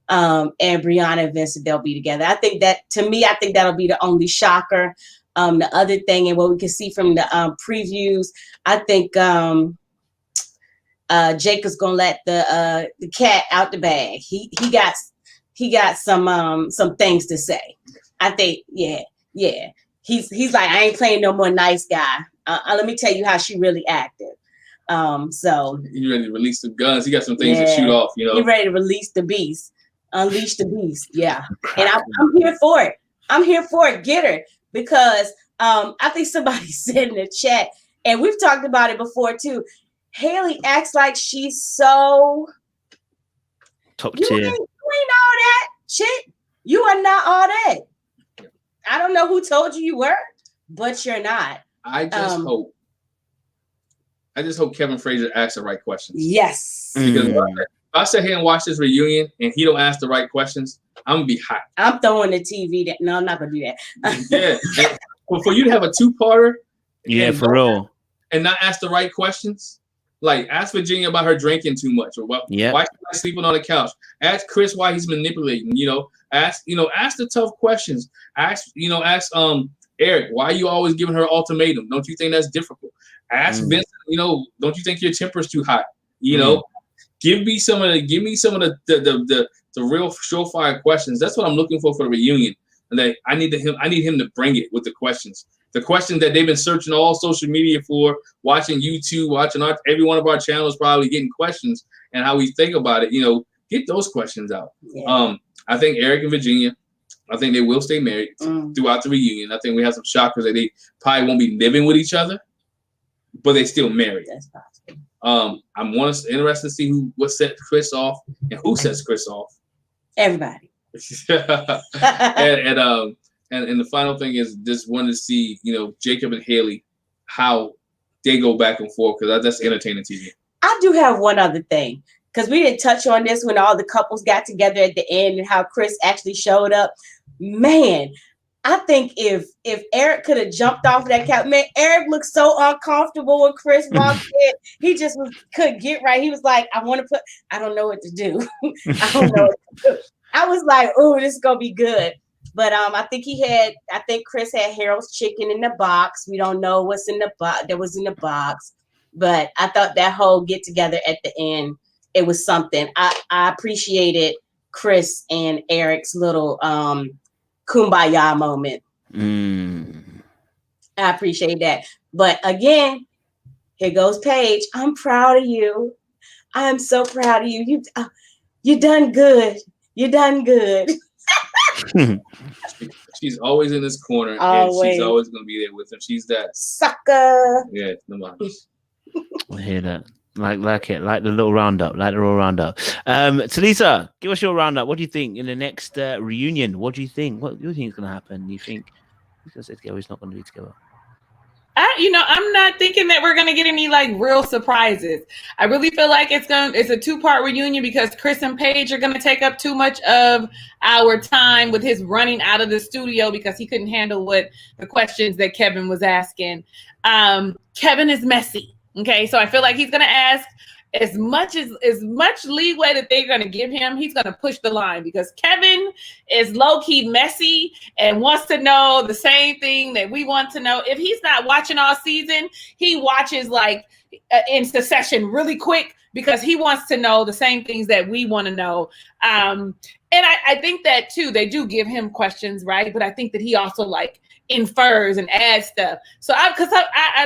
And Brianna and Vincent, they'll be together. I think that, to me, I think that'll be the only shocker. The other thing, and what we can see from the previews, I think Jacob's gonna let the cat out the bag. He got some things to say. I think, yeah. He's like, I ain't playing no more nice guy. Let me tell you how she really acted. So he ready to release the guns. He got some things to shoot off. You know, he ready to release the beast, unleash the beast. Yeah, and I'm here for it. I'm here for it. Get her, because I think somebody said in the chat, and we've talked about it before too. Haley acts like she's so top you tier. ain't all that shit. You are not all that. I don't know who told you were, but you're not. I just hope Kevin Frazier asks the right questions. Yes. Because if I sit here and watch this reunion and he don't ask the right questions, I'm gonna be hot. I'm throwing the TV. No, I'm not gonna do that. Yeah. But for you to have a 2-parter, yeah, for real, and not ask the right questions, like ask Virginia about her drinking too much, or why she's sleeping on the couch. Ask Chris why he's manipulating. Ask the tough questions. Ask Eric, why are you always giving her ultimatum? Don't you think that's difficult? Ask Vincent, don't you think your temper's too hot? Give me some of the real surefire questions. That's what I'm looking for the reunion. And I need him to bring it with the questions. The questions that they've been searching all social media for, watching YouTube, watching every one of our channels, probably getting questions and how we think about it. Get those questions out. Yeah. I think Eric and Virginia, I think they will stay married throughout the reunion. I think we have some shockers that they probably won't be living with each other, but they still married. That's possible. I'm interested to see what set Chris off and who sets Chris off. Everybody. And the final thing is just wanted to see, Jacob and Haley, how they go back and forth, because that's entertaining TV. I do have one other thing, because we didn't touch on this when all the couples got together at the end and how Chris actually showed up. Man, I think if Eric could have jumped off that couch, man, Eric looked so uncomfortable when Chris walked in. He just couldn't get right. He was like, I don't know what to do. I don't know what to do. I was like, oh, this is gonna be good. But I think Chris had Harold's chicken in the box. We don't know what's in the box that was in the box. But I thought that whole get together at the end, it was something. I appreciated Chris and Eric's little kumbaya moment. I appreciate that. But again, here goes Paige. I'm proud of you. I am so proud of you. You done good. You done good. She's always in this corner, always. And she's always going to be there with him. She's that sucker. Yeah, no matter. I hear that. Like it, like the little roundup, Talisa, give us your roundup. What do you think in the next reunion? What do you think? What do you think is going to happen? Do you think he's going to stay together? He's not going to be together. I'm not thinking that we're going to get any real surprises. I really feel like it's a 2-part reunion because Chris and Paige are going to take up too much of our time with his running out of the studio because he couldn't handle the questions that Kevin was asking. Kevin is messy. Okay. So I feel like he's going to ask as much leeway that they're going to give him. He's going to push the line because Kevin is low-key messy and wants to know the same thing that we want to know. If he's not watching all season, he watches in succession really quick because he wants to know the same things that we want to know. And I think that too, they do give him questions, right? But I think that he also infers and adds stuff. So I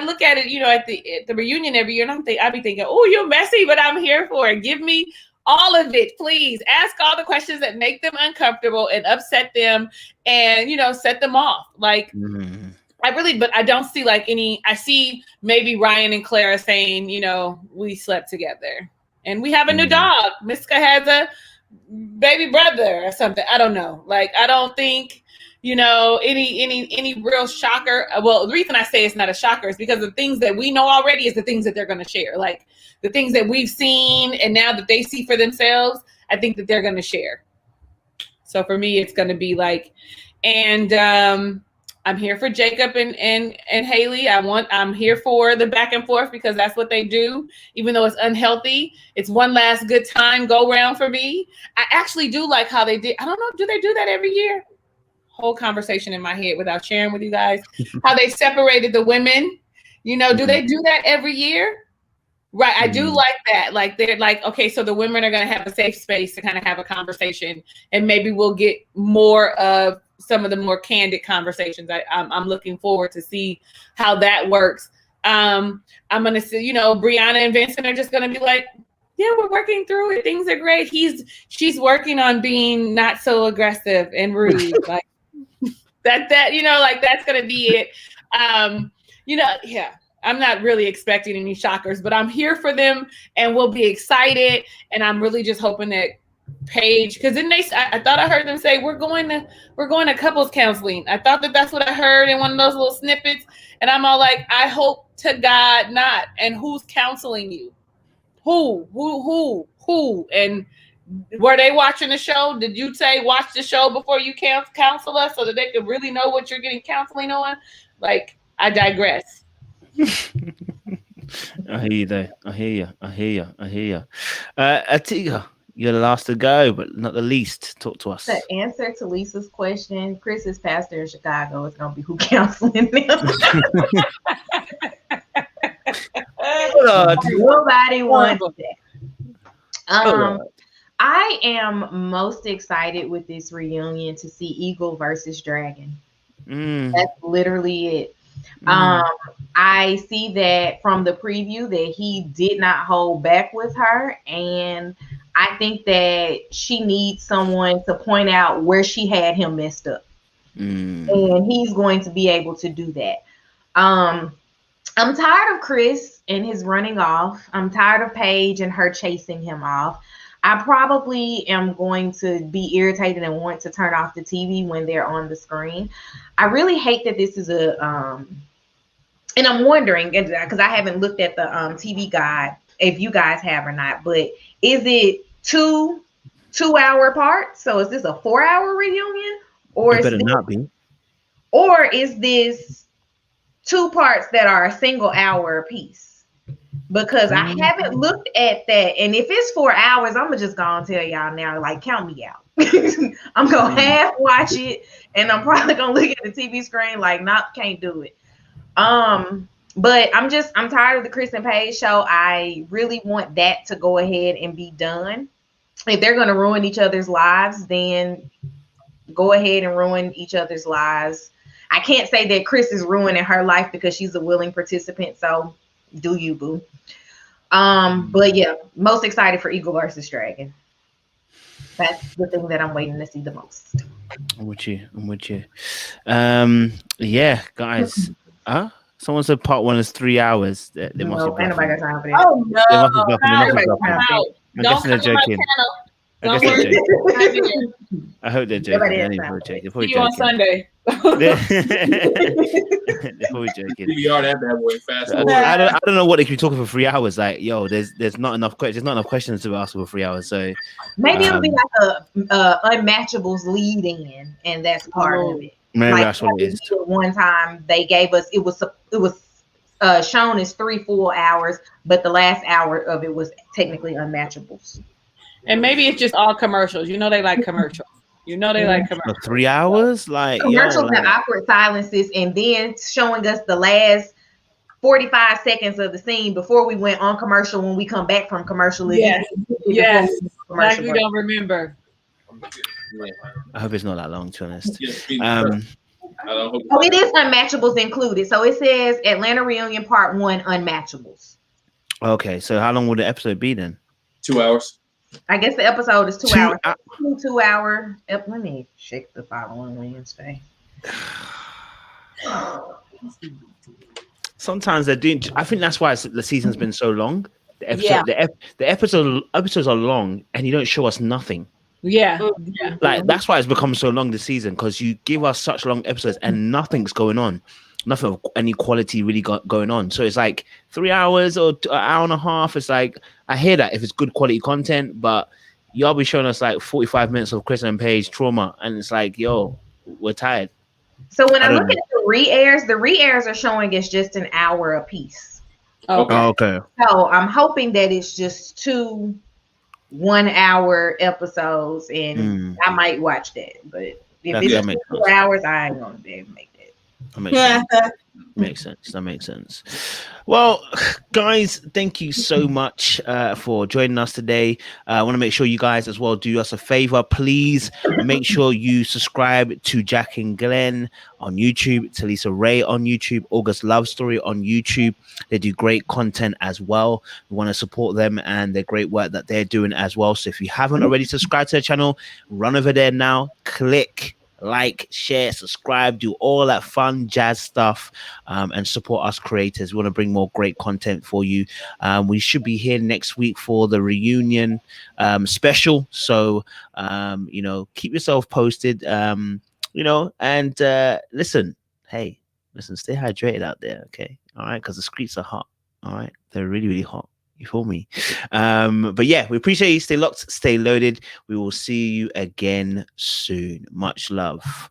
look at it, at the reunion every year, and I be thinking, oh, you're messy, but I'm here for it. Give me all of it, please. Ask all the questions that make them uncomfortable and upset them, and set them off. but I don't see like any. I see maybe Ryan and Clara saying, you know, we slept together and we have a new dog. Miska has a baby brother or something. I don't know. Like, I don't think, you know, any real shocker. Well, the reason I say it's not a shocker is because the things that we know already is the things that they're going to share. Like the things that we've seen and now that they see for themselves, I think that they're going to share. So for me, it's going to be like, and I'm here for Jacob and Haley. I'm here for the back and forth because that's what they do. Even though it's unhealthy, it's one last good time go round for me. I actually do like how they did. I don't know, do they do that every year? Whole conversation in my head without sharing with you guys. How they separated the women. You know, do they do that every year? Right. I do like that. Like they're like, okay, so the women are going to have a safe space to kind of have a conversation, and maybe we'll get more of some of the more candid conversations. I'm looking forward to see how that works. I'm going to see, you know, Brianna and Vincent are just going to be like, yeah, we're working through it. Things are great. She's working on being not so aggressive and rude. Like that, you know, like that's going to be it. You know, yeah. I'm not really expecting any shockers, but I'm here for them and we'll be excited. And I'm really just hoping that Paige, because then I thought I heard them say we're going to couples counseling. I thought that that's what I heard in one of those little snippets, and I'm all like, I hope to God not. And who's counseling you? Who? And were they watching the show? Did you say watch the show before you counsel us so that they could really know what you're getting counseling on? Like, I digress. I hear you though. I hear you. Artieka, you're the last to go, but not the least. Talk to us. The answer to Lisa's question, Chris's pastor in Chicago is going to be who counseling them. Nobody wants that. I am most excited with this reunion to see Eagle versus Dragon. That's literally it. I see that from the preview that he did not hold back with her, and I think that she needs someone to point out where she had him messed up, and he's going to be able to do that. I'm tired of Chris and his running off. I'm tired of Paige and her chasing him off. I probably am going to be irritated and want to turn off the TV when they're on the screen. I really hate that this is and I'm wondering, because I haven't looked at the TV guide, if you guys have or not, but is it two-hour parts? So is this a 4-hour reunion? Or it better not be. Or is this 2 parts that are a single hour apiece? Because I haven't looked at that. And if it's 4 hours, I'm going to just go and tell y'all now, like, count me out. I'm going to half watch it, and I'm probably going to look at the TV screen like, nope, can't do it. But I'm tired of the Chris and Paige show. I really want that to go ahead and be done. If they're going to ruin each other's lives, then go ahead and ruin each other's lives. I can't say that Chris is ruining her life because she's a willing participant. So do you, boo. But yeah, most excited for Eagle versus Dragon. That's the thing that I'm waiting to see the most. I'm with you. Yeah, guys. Someone said part 1 is 3 hours. They must be nobody got time for that. Oh no! I'm guessing they're joking. I hope they're joking. See you on Sunday. They're probably joking. PBR that bad boy fast. I don't know what they could be talking for 3 hours. Like, yo, there's not enough questions. There's not enough questions to ask for 3 hours. So maybe it'll be like a unmatchables lead in, and that's part of it. Maybe like that's what it is. One time they gave us it was shown as 3 full hours, but the last hour of it was technically unmatchables. And maybe it's just all commercials. You know they like commercials. Like commercials. 3 hours, like commercials and awkward silences, and then showing us the last 45 seconds of the scene before we went on commercial. When we come back from commercial, yes, like we don't remember. I hope it's not that long, to be honest. It is unmatchables included. So it says Atlanta Reunion Part 1 unmatchables. Okay, so how long will the episode be then? 2 hours. I guess the episode is 2 hours. 2 hour. Let me check the following Wednesday. Sometimes they're doing. I think that's why the season's been so long. The episodes are long, and you don't show us nothing. Yeah. Like that's why it's become so long this season, because you give us such long episodes and nothing's going on, nothing of any quality really going on. So it's like 3 hours or an hour and a half. It's like, I hear that if it's good quality content, but y'all be showing us like 45 minutes of Chris and Paige trauma, and it's like, yo, we're tired. So when I look at the re-airs are showing it's just an hour a piece. Okay. So I'm hoping that it's just 2 1-hour episodes, and I might watch that. But if it's 2 hours, I ain't gonna be able to make that. That makes sense. That makes sense. Well, guys, thank you so much for joining us today. I want to make sure you guys as well do us a favor. Please make sure you subscribe to Jack and Glenn on YouTube, to Lisa Ray on YouTube, August Love Story on YouTube. They do great content as well. We want to support them and the great work that they're doing as well. So if you haven't already subscribed to their channel, run over there now, click like, share, subscribe, do all that fun jazz stuff, and support us creators. We want to bring more great content for you. We should be here next week for the reunion special. So, keep yourself posted, and listen, stay hydrated out there. Okay. All right. Because the streets are hot. All right. They're really, really hot. You feel me? But yeah, we appreciate you. Stay locked, stay loaded. We will see you again soon. Much love.